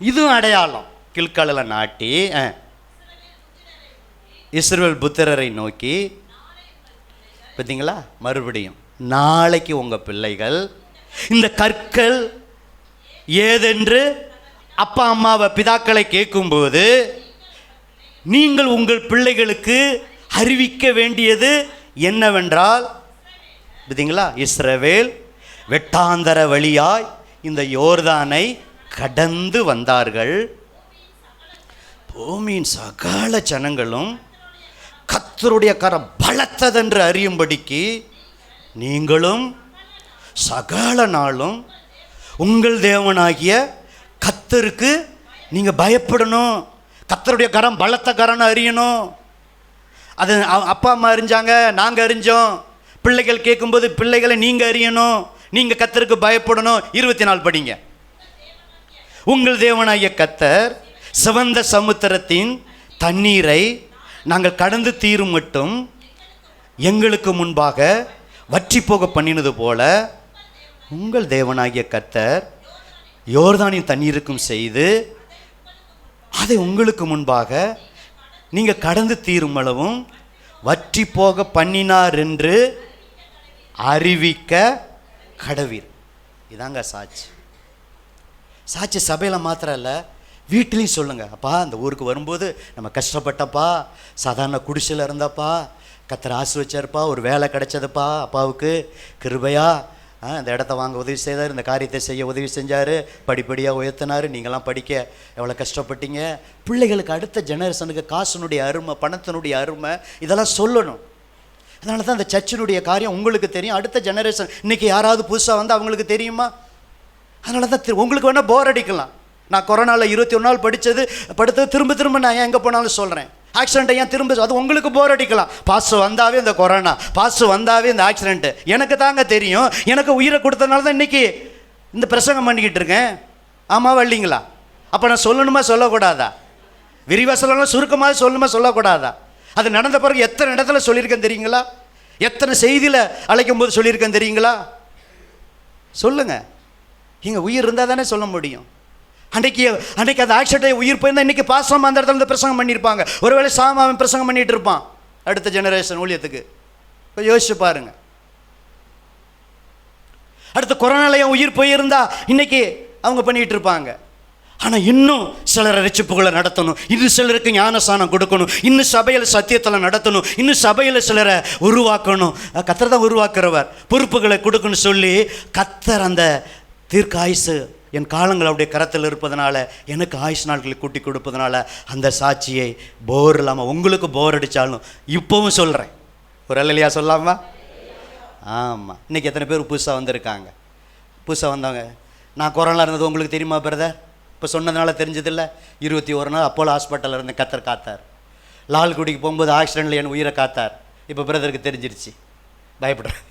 இதுவும் அடையாளம். கில்காலில் நாட்டி இஸ்ரவேல் புத்திரரை நோக்கி, பார்த்தீங்களா? மறுபடியும் நாளைக்கு உங்கள் பிள்ளைகள் இந்த கற்கள் ஏதென்று அப்பா அம்மாவை பிதாக்களை கேட்கும்போது நீங்கள் உங்கள் பிள்ளைகளுக்கு அறிவிக்க வேண்டியது என்னவென்றால், பார்த்தீங்களா, இஸ்ரவேல் வெட்டாந்தர வழியாய் இந்த யோர்தானை கடந்து வந்தார்கள். பூமியின் சகல ஜனங்களும் கர்த்தருடைய கரம் பலத்ததென்று அறியும்படிக்கு நீங்களும் சகல நாளும் உங்கள் தேவனாகிய கர்த்தருக்கு நீங்கள் பயப்படணும். கர்த்தருடைய கரம் பலத்த கரம்னு அறியணும். அது அப்பா அம்மா அறிஞ்சாங்க, நாங்கள் அறிஞ்சோம். பிள்ளைகள் கேட்கும்போது பிள்ளைகளை நீங்கள் அறியணும். நீங்கள் கர்த்தருக்கு பயப்படணும். 24 படிங்க. உங்கள் தேவனாகிய கர்த்தர் சிவந்த சமுத்திரத்தின் தண்ணீரை நாங்கள் கடந்து தீரும் மட்டும் எங்களுக்கு முன்பாக வற்றி போக பண்ணினது போல உங்கள் தேவனாகிய கர்த்தர் யோர்தானின் தண்ணீருக்கும் செய்து அதை உங்களுக்கு முன்பாக நீங்கள் கடந்து தீரும் அளவும் வற்றி போக பண்ணினார் என்று அறிவிக்க கடவீர். இதாங்க சாட்சி. சாட்சி சபையில் மாத்திரம் இல்லை, வீட்டிலையும் சொல்லுங்கள். அப்பா அந்த ஊருக்கு வரும்போது நம்ம கஷ்டப்பட்டப்பா, சாதாரண குடிசையில் இருந்தப்பா, கர்த்தர் ஆசீர்வதிச்சாருப்பா, ஒரு வேலை கிடைச்சதுப்பா, அப்பாவுக்கு கிருபையா அந்த இடத்த வாங்க உதவி செய்தார், இந்த காரியத்தை செய்ய உதவி செஞ்சார், படிப்படியாக உயர்த்தினார், நீங்களாம் படிக்க எவ்வளோ கஷ்டப்பட்டீங்க. பிள்ளைகளுக்கு அடுத்த ஜெனரேஷனுக்கு காசுனுடைய அருமை, பணத்தினுடைய அருமை இதெல்லாம் சொல்லணும். அதனால தான் அந்த சர்ச்சினுடைய காரியம் உங்களுக்கு தெரியும். அடுத்த ஜெனரேஷன் இன்றைக்கி யாராவது புதுசாக வந்து அவங்களுக்கு தெரியுமா? அதனால தான் உங்களுக்கு வேணால் போர் அடிக்கலாம். நான் கொரோனாவில் 21 நாள் படுத்தது திரும்ப நான் ஏன் எங்கே போனாலும் சொல்கிறேன். ஆக்சிடெண்ட்டை ஏன் திரும்ப, அது உங்களுக்கு போர் அடிக்கலாம். பாசு வந்தாவே இந்த கொரோனா, பாசு வந்தாவே இந்த ஆக்சிடெண்ட்டு. எனக்கு தாங்க தெரியும். எனக்கு உயிரை கொடுத்ததுனால தான் இன்றைக்கி இந்த பிரசங்கம் பண்ணிக்கிட்டு இருக்கேன். ஆமாவா இல்லைங்களா? அப்போ நான் சொல்லணுமா சொல்லக்கூடாதா? விரிவாக சொல்லணும், சுருக்கமாக சொல்லணுமா சொல்லக்கூடாதா? அது நடந்த பிறகு எத்தனை இடத்துல சொல்லியிருக்கேன் தெரியுங்களா? எத்தனை செய்தியில் அழைக்கும் போது சொல்லியிருக்கேன் தெரியுங்களா? சொல்லுங்கள். இங்கே உயிர் இருந்தால் தானே சொல்ல முடியும். அன்றைக்கி அந்த ஆக்சிடென்ட்டை உயிர் போயிருந்தால் இன்றைக்கி பாசமாக அந்த இடத்துல பிரசங்கம் பண்ணியிருப்பாங்க. ஒருவேளை சாமாவன் பிரசங்கம் பண்ணிகிட்டு இருப்பான் அடுத்த ஜெனரேஷன் ஊழியத்துக்கு. இப்போ யோசிச்சு பாருங்க. அடுத்த கொரோனாலையும் உயிர் போயிருந்தா இன்றைக்கி அவங்க பண்ணிகிட்டு இருப்பாங்க. ஆனால் இன்னும் சிலரை ரட்சிப்புகளை நடத்தணும், இன்னும் சிலருக்கு ஞானஸ்தானம் கொடுக்கணும், இன்னும் சபையில் சத்தியத்தில் நடத்தணும், இன்னும் சபையில் சிலரை உருவாக்கணும். கர்த்தர் தான் உருவாக்குறவர். பொறுப்புகளை கொடுக்கணும்னு சொல்லி கர்த்தர் அந்த தீர்க்க ஆயுசு என் காலங்கள் அவருடைய கரத்தில் இருப்பதனால, எனக்கு ஆயுஷ் நாட்களை கூட்டி கொடுப்பதனால அந்த சாட்சியை போர் இல்லாமல், உங்களுக்கு போர் அடித்தாலும் இப்போவும் சொல்கிறேன். ஒரு அல்லையா சொல்லாமா? ஆமாம். இன்றைக்கி எத்தனை பேர் புதுசாக வந்திருக்காங்க? புதுசாக வந்தவங்க, நான் கொரோனா இருந்தது உங்களுக்கு தெரியுமா பிரதர்? இப்போ சொன்னதுனால தெரிஞ்சதில்லை. 21 நாள் அப்போலோ ஹாஸ்பிட்டலில் இருந்த கர்த்தர் காத்தார். லால்குடிக்கு போகும்போது ஆக்சிடெண்ட்டில் என் உயிரை காத்தார். இப்போ பிரதருக்கு தெரிஞ்சிருச்சு, பயப்படுறேன்.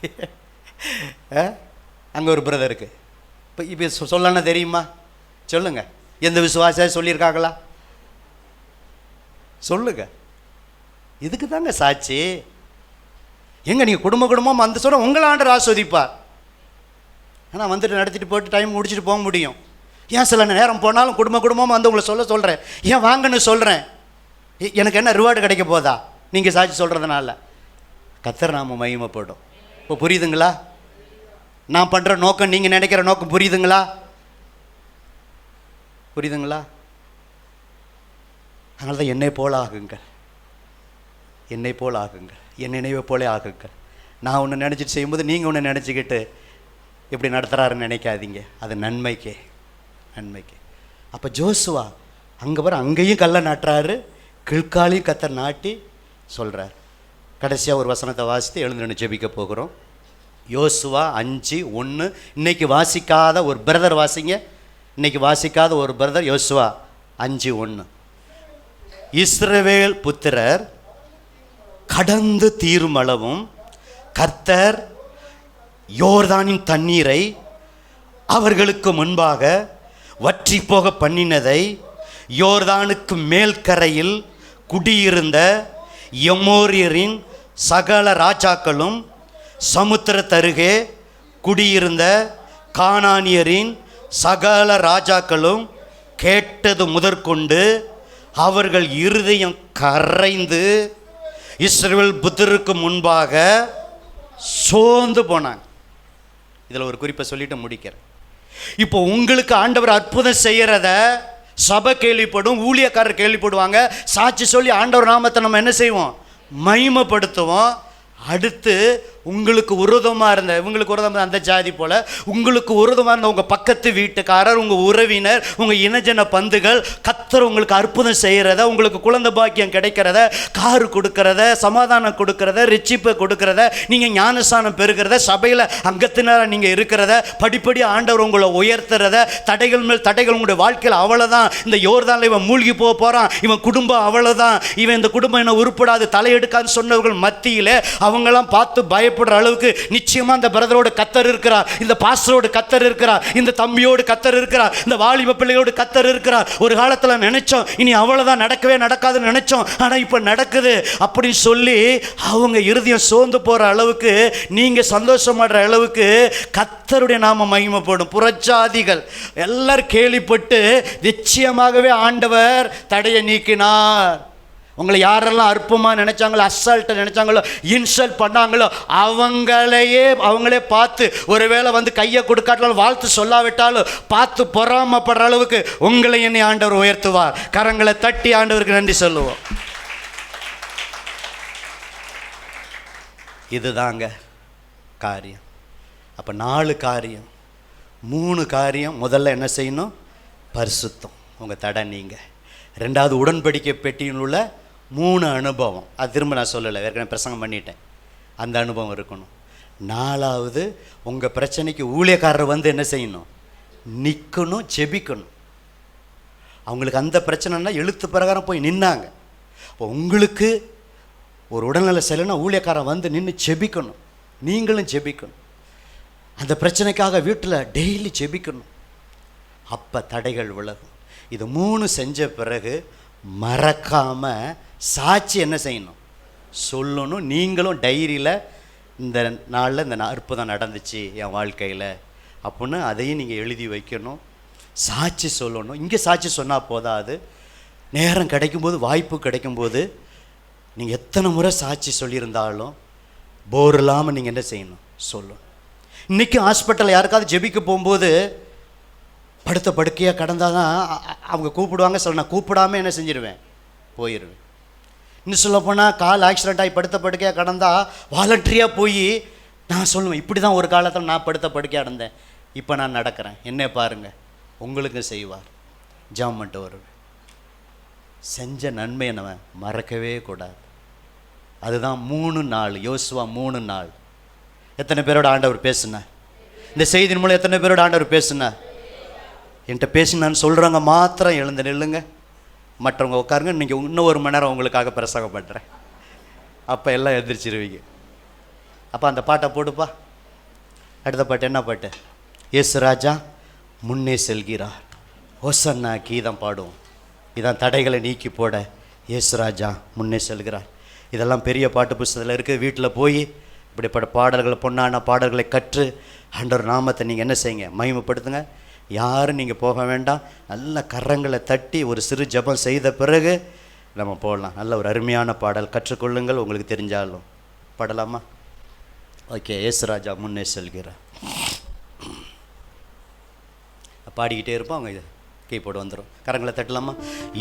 அங்கே ஒரு பிரதருக்கு இப்போ சொல்லணும்னா தெரியுமா? சொல்லுங்கள். எந்த விசுவாச சொல்லியிருக்காங்களா? சொல்லுங்கள். இதுக்கு தாங்க சாட்சி. எங்கே நீங்கள் குடும்பமாக வந்து சொல்ல உங்களை ஆண்டவர் ஆஸ்வதிப்பார். ஆனால் வந்துட்டு நடத்திட்டு போட்டு டைம் முடிச்சுட்டு போக முடியும். ஏன் சில நேரம் போனாலும் குடும்பமாக வந்து உங்களை சொல்கிறேன், ஏன் வாங்கன்னு சொல்கிறேன், எனக்கு என்ன ரிவார்டு கிடைக்க போதா நீங்கள் சாட்சி சொல்கிறதுனால? கர்த்தர் நாம மகிமைப்படும். இப்போ புரியுதுங்களா? நான் பண்ணுற நோக்கம் நீங்கள் நினைக்கிற நோக்கம் புரியுதுங்களா? புரியுதுங்களா? அதனால தான் என்னை போல ஆகுங்கள், என்னை போல் ஆகுங்கள், என் நினைவை போலே ஆகுங்கள். நான் ஒன்று நினச்சிட்டு செய்யும்போது நீங்கள் ஒன்று நினச்சிக்கிட்டு எப்படி நடத்துகிறாருன்னு நினைக்காதீங்க. அது நன்மைக்கே, நன்மைக்கே. அப்போ ஜோசுவா அங்கே அங்கேயும் கல்லை நாட்டுறாரு, கிழ்காலையும் கர்த்தர் நாட்டி சொல்கிறார். கடைசியாக ஒரு வசனத்தை வாசித்து எழுந்து ஜெபிக்க போகிறோம். யோசுவா 5:1. இன்னைக்கு வாசிக்காத ஒரு பிரதர் வாசிங்க. இன்னைக்கு வாசிக்காத ஒரு பிரதர் யோசுவா 5:1. இஸ்ரவேல் புத்திரர் கடந்து தீருமளவும் கர்த்தர் யோர்தானின் தண்ணீரை அவர்களுக்கு முன்பாக வற்றி போக பண்ணினதை, யோர்தானுக்கு மேல் கரையில் குடியிருந்த எமோரியரின் சகல ராஜாக்களும், சமுத்திரத்தருகே குடியிருந்த கானானியரின் சகல ராஜாக்களும் கேட்டது முதற்கொண்டு அவர்கள் இருதயம் கரைந்து இஸ்ரவேல் புத்திரருக்கு முன்பாக சோர்ந்து போனாங்க. இதில் ஒரு குறிப்பை சொல்லிட்டு முடிக்கிறேன். இப்போ உங்களுக்கு ஆண்டவர் அற்புதம் செய்கிறத சபை கேள்விப்படும், ஊழியக்காரர் கேள்விப்படுவாங்க. சாட்சி சொல்லி ஆண்டவர் நாமத்தை நம்ம என்ன செய்வோம்? மகிமைப்படுத்துவோம். அடுத்து உங்களுக்கு விரோதமாக இருந்த, இவங்களுக்கு விரோதமாக அந்த ஜாதி போல் உங்களுக்கு விரோதமாக இருந்த உங்கள் பக்கத்து வீட்டுக்காரர், உங்கள் உறவினர், உங்கள் இனஜன பந்துகள் கர்த்தர் உங்களுக்கு அற்புதம் செய்கிறத, உங்களுக்கு குழந்தை பாக்கியம் கிடைக்கிறத, காரு கொடுக்கறத, சமாதானம் கொடுக்கறத, ரிச்சிப்பை கொடுக்கறத, நீங்கள் ஞானஸ்தானம் பெறுகிறத, சபையில் அங்கத்தினராக நீங்கள் இருக்கிறத, படிப்படி ஆண்டவர் உங்களை உயர்த்துறத, தடைகள் மேல் தடைகள் உங்களுடைய வாழ்க்கையில் அவ்வளோதான். இந்த யோர்தானில் இவன் மூழ்கி போக போகிறான், இவன் குடும்பம் அவ்வளோதான், இவன் இந்த குடும்பம் என்ன உருப்படாது, தலையெடுக்கான்னு சொன்னவர்கள் மத்தியில் அவங்களாம் பார்த்து பயப்படுற அளவுக்கு நிச்சயமாக இந்த பிரதரோடு கர்த்தர் இருக்கிறார், இந்த பாஸ்டரோடு கர்த்தர் இருக்கிறார், இந்த தம்பியோடு கர்த்தர் இருக்கிறார், இந்த வாலிப பிள்ளையோடு கர்த்தர் இருக்கிறார். ஒரு காலத்தில் நினைச்சோம் இனி அவ்வளோதான், நடக்கவே நடக்காதுன்னு நினைச்சோம், ஆனால் இப்போ நடக்குது அப்படின்னு சொல்லி அவங்க இருதயம் சோர்ந்து போகிற அளவுக்கு, நீங்கள் சந்தோஷப்படுற அளவுக்கு கர்த்தருடைய நாம மகிமைப்படும். புறஜாதிகள் எல்லாரும் கேள்விப்பட்டு நிச்சயமாகவே ஆண்டவர் தடையை நீக்கினார். உங்களை யாரெல்லாம் அற்பமாக நினைச்சாங்களோ, அசால்ட்டை நினைச்சாங்களோ, இன்சல்ட் பண்ணாங்களோ, அவங்களே பார்த்து ஒருவேளை வந்து கையை கொடுக்காட்டாலும் வாழ்த்து சொல்லாவிட்டாலும் பார்த்து பொறாமப்படுற அளவுக்கு உங்களை என்னை ஆண்டவர் உயர்த்துவார். கரங்களை தட்டி ஆண்டவருக்கு நன்றி சொல்லுவோம். இதுதாங்க காரியம். அப்போ 4 காரியம், 3 காரியம். முதல்ல என்ன செய்யணும்? பரிசுத்தம், உங்கள் தடை நீங்க. 2வது உடன்படிக்கை பெட்டியில் உள்ள 3 அனுபவம். அது திரும்ப நான் சொல்லலை, ஏற்கனவே பிரசங்கம் பண்ணிட்டேன். அந்த அனுபவம் இருக்கணும். 4வது உங்கள் பிரச்சனைக்கு ஊழியக்காரர் வந்து என்ன செய்யணும்? நிற்கணும், ஜெபிக்கணும். அவங்களுக்கு அந்த பிரச்சனைனா எழுத்து பிரகாரம் போய் நின்னாங்க. இப்போ உங்களுக்கு ஒரு உடல்நல சரியில்லைன்னா ஊழியக்காரன் வந்து நின்று ஜெபிக்கணும், நீங்களும் ஜெபிக்கணும். அந்த பிரச்சனைக்காக வீட்டில் டெய்லி ஜெபிக்கணும். அப்போ தடைகள் விலகும். இது 3 செஞ்ச பிறகு மறக்காமல் சாட்சி என்ன செய்யணும்? சொல்லணும். நீங்களும் டைரியில் இந்த நாளில் இந்த அற்புதம் நடந்துச்சு என் வாழ்க்கையில் அப்படின்னு அதையும் நீங்கள் எழுதி வைக்கணும். சாட்சி சொல்லணும். இங்கே சாட்சி சொன்னால் போதாது, நேரம் கிடைக்கும்போது, வாய்ப்பு கிடைக்கும்போது நீங்கள் எத்தனை முறை சாட்சி சொல்லியிருந்தாலும் போர் இல்லாமல் நீங்கள் என்ன செய்யணும்? சொல்லணும். இன்றைக்கி ஹாஸ்பிட்டலில் யாருக்காவது ஜெபிக்க போகும்போது படுத்த படுக்கையாக கடந்தால் தான் அவங்க கூப்பிடுவாங்க. சில நான் கூப்பிடாமல் என்ன செஞ்சிடுவேன்? போயிடுவேன். இன்னும் சொல்லப்போனால் கால் ஆக்சிடென்ட் ஆகி படுத்த படுக்கையாக கடந்தால் வாலண்டரியாக போய் நான் சொல்லுவேன், இப்படி தான் ஒரு காலத்தில் நான் படுத்த படுக்கையாக இருந்தேன், இப்போ நான் நடக்கிறேன், என்ன பாருங்கள், உங்களுக்கு செய்வார். ஜாம் பண்ணிட்டு வருவேன். செஞ்ச நன்மையை நம்ம மறக்கவே கூடாது. அதுதான் 3 நாள். யோசுவா 3 நாள். எத்தனை பேரோட ஆண்டவர் பேசுனார்? இந்த செய்தியின் மூலம் எத்தனை பேரோட ஆண்டவர் பேசுனார்? என்கிட்ட பேசினான்னு சொல்கிறவங்க மாத்திரம் எழுந்து நில்லுங்க, மற்றவங்க உட்காருங்க. நீங்கள் இன்னும் 1 மணி நேரம் உங்களுக்காக பிரசங்கம் பண்ணுறேன். அப்போ எல்லாம் எந்திரிச்சிருவீங்க. அப்போ அந்த பாட்டை போடுப்பா. அடுத்த பாட்டு என்ன பாட்டு? இயேசு ராஜா முன்னே செல்கிறார், ஓசன்னா கீதம் பாடுவோம். இதான் தடைகளை நீக்கி போட இயேசு ராஜா முன்னே செல்கிறார். இதெல்லாம் பெரிய பாட்டு புஸ்தகத்தில் இருக்குது. வீட்டில் போய் இப்படிப்பட்ட பாடல்களை, பொன்னான பாடல்களை கற்று ஆண்டவர் நாமத்தை நீங்கள் என்ன செய்யுங்க, மகிமைப்படுத்துங்க. யாரும் நீங்கள் போக வேண்டாம். நல்ல கரங்களை தட்டி ஒரு சிறு ஜெபம் செய்த பிறகு நம்ம போடலாம். நல்ல ஒரு அருமையான பாடல் கற்றுக்கொள்ளுங்கள். உங்களுக்கு தெரிஞ்சாலும் பாடலாமா? ஓகே. இயேசுராஜா முன்னே செல்கிறார். பாடிக்கிட்டே இருப்போம். அவங்க கீபோர்டு வந்துடும். கரங்களை தட்டலாமா?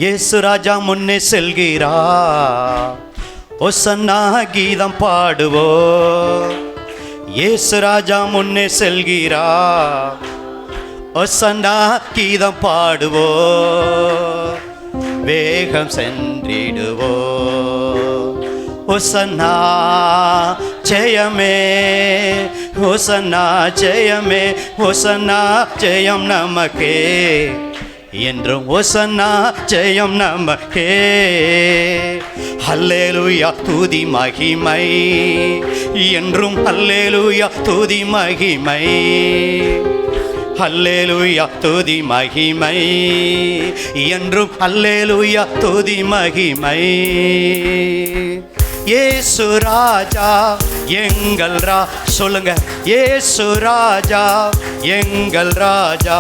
இயேசுராஜா முன்னே செல்கிறா, ஒசன்னா கீதம் பாடுவோ. இயேசுராஜா முன்னே செல்கிறா, ஒசன்னா கீதம் பாடுவோ. வேகம் சென்றிடுவோ. ஒசன்னா ஜெயமே, ஒசன்னா ஜெயமே, ஒசன்னா ஜெயம் நமக்கே என்றும், ஒசன்னா ஜெயம் நமக்கே. அல்லேலூயா துதி மகிமை என்றும், அல்லேலூயா துதி மகிமை, அல்லேலூயா துதி மகிமை என்றும், அல்லேலூயா துதி மகிமை. இயேசு ராஜா எங்கள் சொல்லுங்க, இயேசு ராஜா எங்கள் ராஜா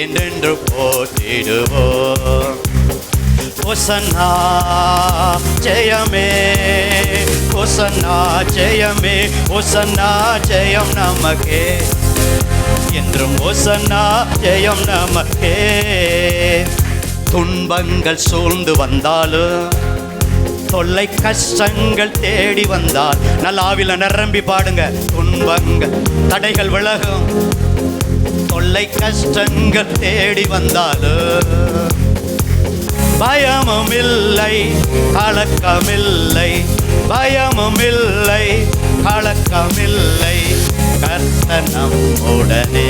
என்றென்று போற்றிடுவோம். ஒசன்னா ஜெயமே, ஒசன்னா ஜெயமே, ஒசன்னா ஜெயம் நமக்கே என்றும், ஒசன்னா ஜெயம் நமக்கே. துன்பங்கள் சூழ்ந்து வந்தாலும், தொல்லை கஷ்டங்கள் தேடி வந்தால், நல்ல ஆவில நிரம்பி பாடுங்க. துன்பங்கள் தடைகள் விலகும், தொல்லை கஷ்டங்கள் தேடி வந்தாலும், பயமும் இல்லை கலக்கமில்லை, பயமும் இல்லை கலக்கமில்லை, கர்த்தர் நம்முடனே.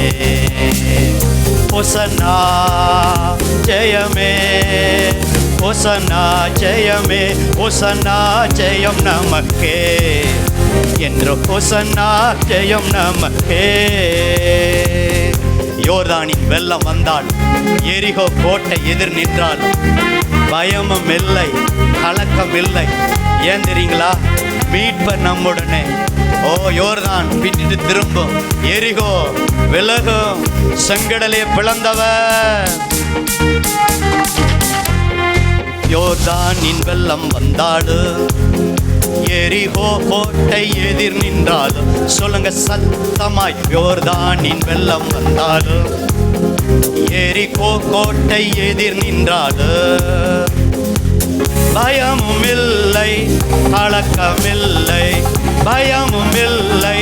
ஒசன்னா ஜெயமே, ஒசன்னா ஜெயமே, ஒசன்னா ஜெயம் நமக்கே என்று, ஒசன்னா ஜெயம் நமக்கே. யோர்தானின் வெள்ளம் வந்தால், எரிகோ கோட்டை எதிர் நின்றால், பயமும் இல்லை கலக்கம் இல்லை. ஏன் தெரியுங்களா? மீட்பர் நம்முடனே. ஓ, யோர்தான் பின்னிட்டு திரும்பும், எரிகோ விலகும், செங்கடலே பிளந்தவர். யோர்தானின் வெள்ளம் வந்தாலும், எரிகோ கோட்டை எதிர் நின்றாலும், சொல்லுங்க சத்தமாய், யோர்தானின் வெள்ளம் வந்தாலும், எரிகோ கோட்டை எதிர் நின்றாலும், பயமும் இல்லை கலக்கமில்லை, பயமும் இல்லை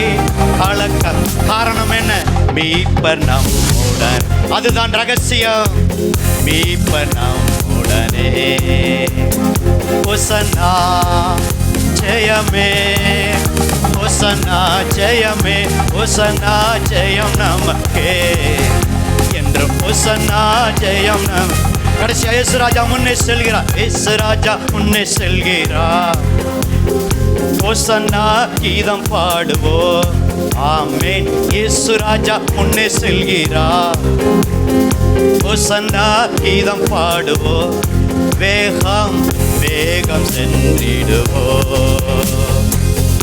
கலக்கம். காரணம் என்ன? மீட்பர் நம்முடன். அதுதான் ரகசியம். மீட்பர் நம்முடனே. ஒசன்னா ஜெயமே, ஒசன்னா ஜெயமே, ஒசன்னா ஜெயம் நமக்கே என்றும், ஒசன்னா ஜெயம் நம். கடைசியா இயேசு ராஜா முன்னே செல்கிறார், இயேசு ராஜா முன்னே செல்கிறார். ஒசன்னா கீதம் பாடுவோ. ஆமென். இயேசு ராஜா முன்னே செல்கிறார், ஒசன்னா கீதம் பாடுவோ. வேகம் வேகம் சென்றிடுவோ.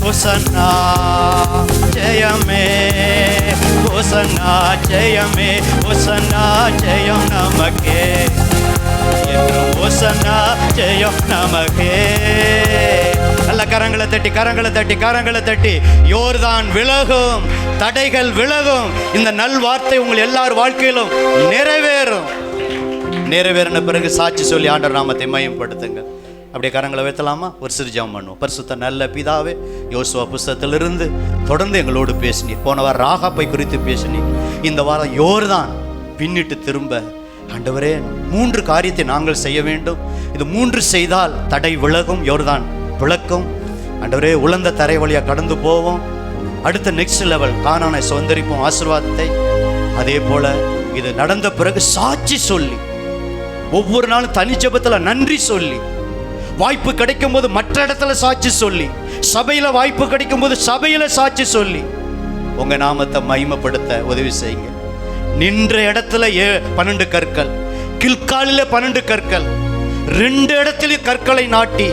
ஒசன்னா ஜெயமே, ஒசன்னா ஜெயமே, ஒசன்னா ஜெயம் நமக்கே என்றும், ஒசன்னா ஜெயம் நமக்கே. நல்ல கரங்களை தட்டி, கரங்களை தட்டி, கரங்களை தட்டி. யோர்தான் விலகும், தடைகள் விலகும். இந்த நல் வார்த்தை உங்கள் எல்லார் வாழ்க்கையிலும் நிறைவேறும். நிறைவேறின பிறகு சாட்சி சொல்லி ஆண்டவர் நாமத்தை மகிமைப்படுத்துங்க. அப்படியே கரங்களை வைத்தலாமா? ஒரு சிறு ஜெபம் பண்ணுவோம். பரிசுத்த நல்ல பிதாவே, யோசுவா புஸ்தகத்திலிருந்து தொடர்ந்து எங்களோடு பேசினீர். போன வாரம் ராகாப்பை குறித்து பேசினீர். இந்த வாரம் யோர்தான் பின்னிட்டு திரும்ப. ஆண்டவரே, 3 காரியத்தை நாங்கள் செய்ய வேண்டும். இது 3 செய்தால் தடை விலகும், யோர்தான் விளக்கும். ஆண்டவரே, உலர்ந்த தரை வழியாக கடந்து போவோம். அடுத்த நெக்ஸ்ட் லெவல் கானானை சுதந்தரிப்போம், ஆசீர்வாதத்தை. அதே போல இது நடந்த பிறகு சாட்சி சொல்லி, ஒவ்வொரு நாளும் தனி ஜெபத்தில் நன்றி சொல்லி, வாய்ப்பு கிடைக்கும் போது மற்ற இடத்துல சாட்சி சொல்லி, சபையில வாய்ப்பு கிடைக்கும் போது சபையில சாட்சி சொல்லி உங்க நாமத்தை மகிமைப்படுத்த உதவி செய்யுங்க. நின்ற இடத்துல 12 கற்கள், கில்காலில 12 கற்கள், 2 இடத்துல கற்களை நாட்டி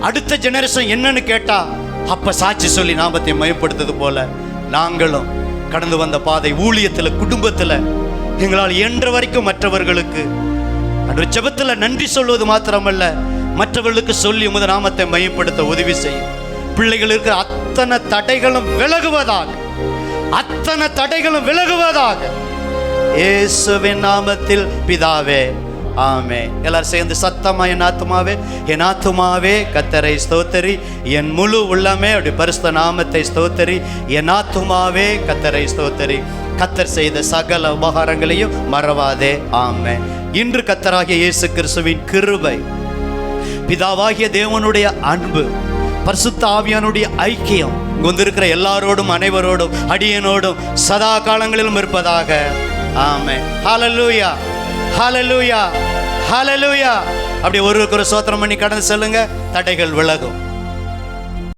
அடுத்த ஜெனரேஷன் என்னன்னு கேட்டா அப்ப சாட்சி சொல்லி நாமத்தை மயப்படுத்தது போல நாங்களும் கடந்து வந்த பாதை ஊழியத்துல, குடும்பத்துல எங்களால் இயன்ற வரைக்கும் மற்றவர்களுக்கு அன்று ஜெபத்துல நன்றி சொல்வது மாத்திரமல்ல, மற்றவர்களுக்கு சொல்லி உமது நாமத்தை மையப்படுத்த உதவி செய்யும். பிள்ளைகள் இருக்கிற அத்தனை தடைகளும் விலகுவதாக, அத்தனை தடைகளும் விலகுவதாக இயேசுவின் நாமத்தில் பிதாவே, ஆமென். எல்லாரும் சேர்ந்து சத்தமா, என் ஆத்துமாவே கர்த்தரை ஸ்தோத்தரி, என் முழு உள்ளமே அப்படி பரிசுத்த நாமத்தை ஸ்தோத்தரி, என் ஆத்துமாவே கர்த்தரை ஸ்தோத்தரி, கர்த்தர் செய்த சகல உபகாரங்களையும் மறவாதே, ஆமென். இன்று கர்த்தராகிய இயேசு கிறிஸ்துவின் கிருபை, பிதாவாகிய தேவனுடைய அன்பு, பரிசுத்த ஆவியானுடைய ஐக்கியம் வந்திருக்கிற எல்லாரோடும், அனைவரோடும், அடியனோடும் சதா காலங்களிலும் இருப்பதாக, ஆமென். ஹல்லேலூயா, ஹல்லேலூயா, ஹல்லேலூயா. அப்படி ஒருவருக்கு ஒரு ஸ்தோத்திரம் பண்ணி கடந்து செல்லுங்க. தடைகள் விலகும்.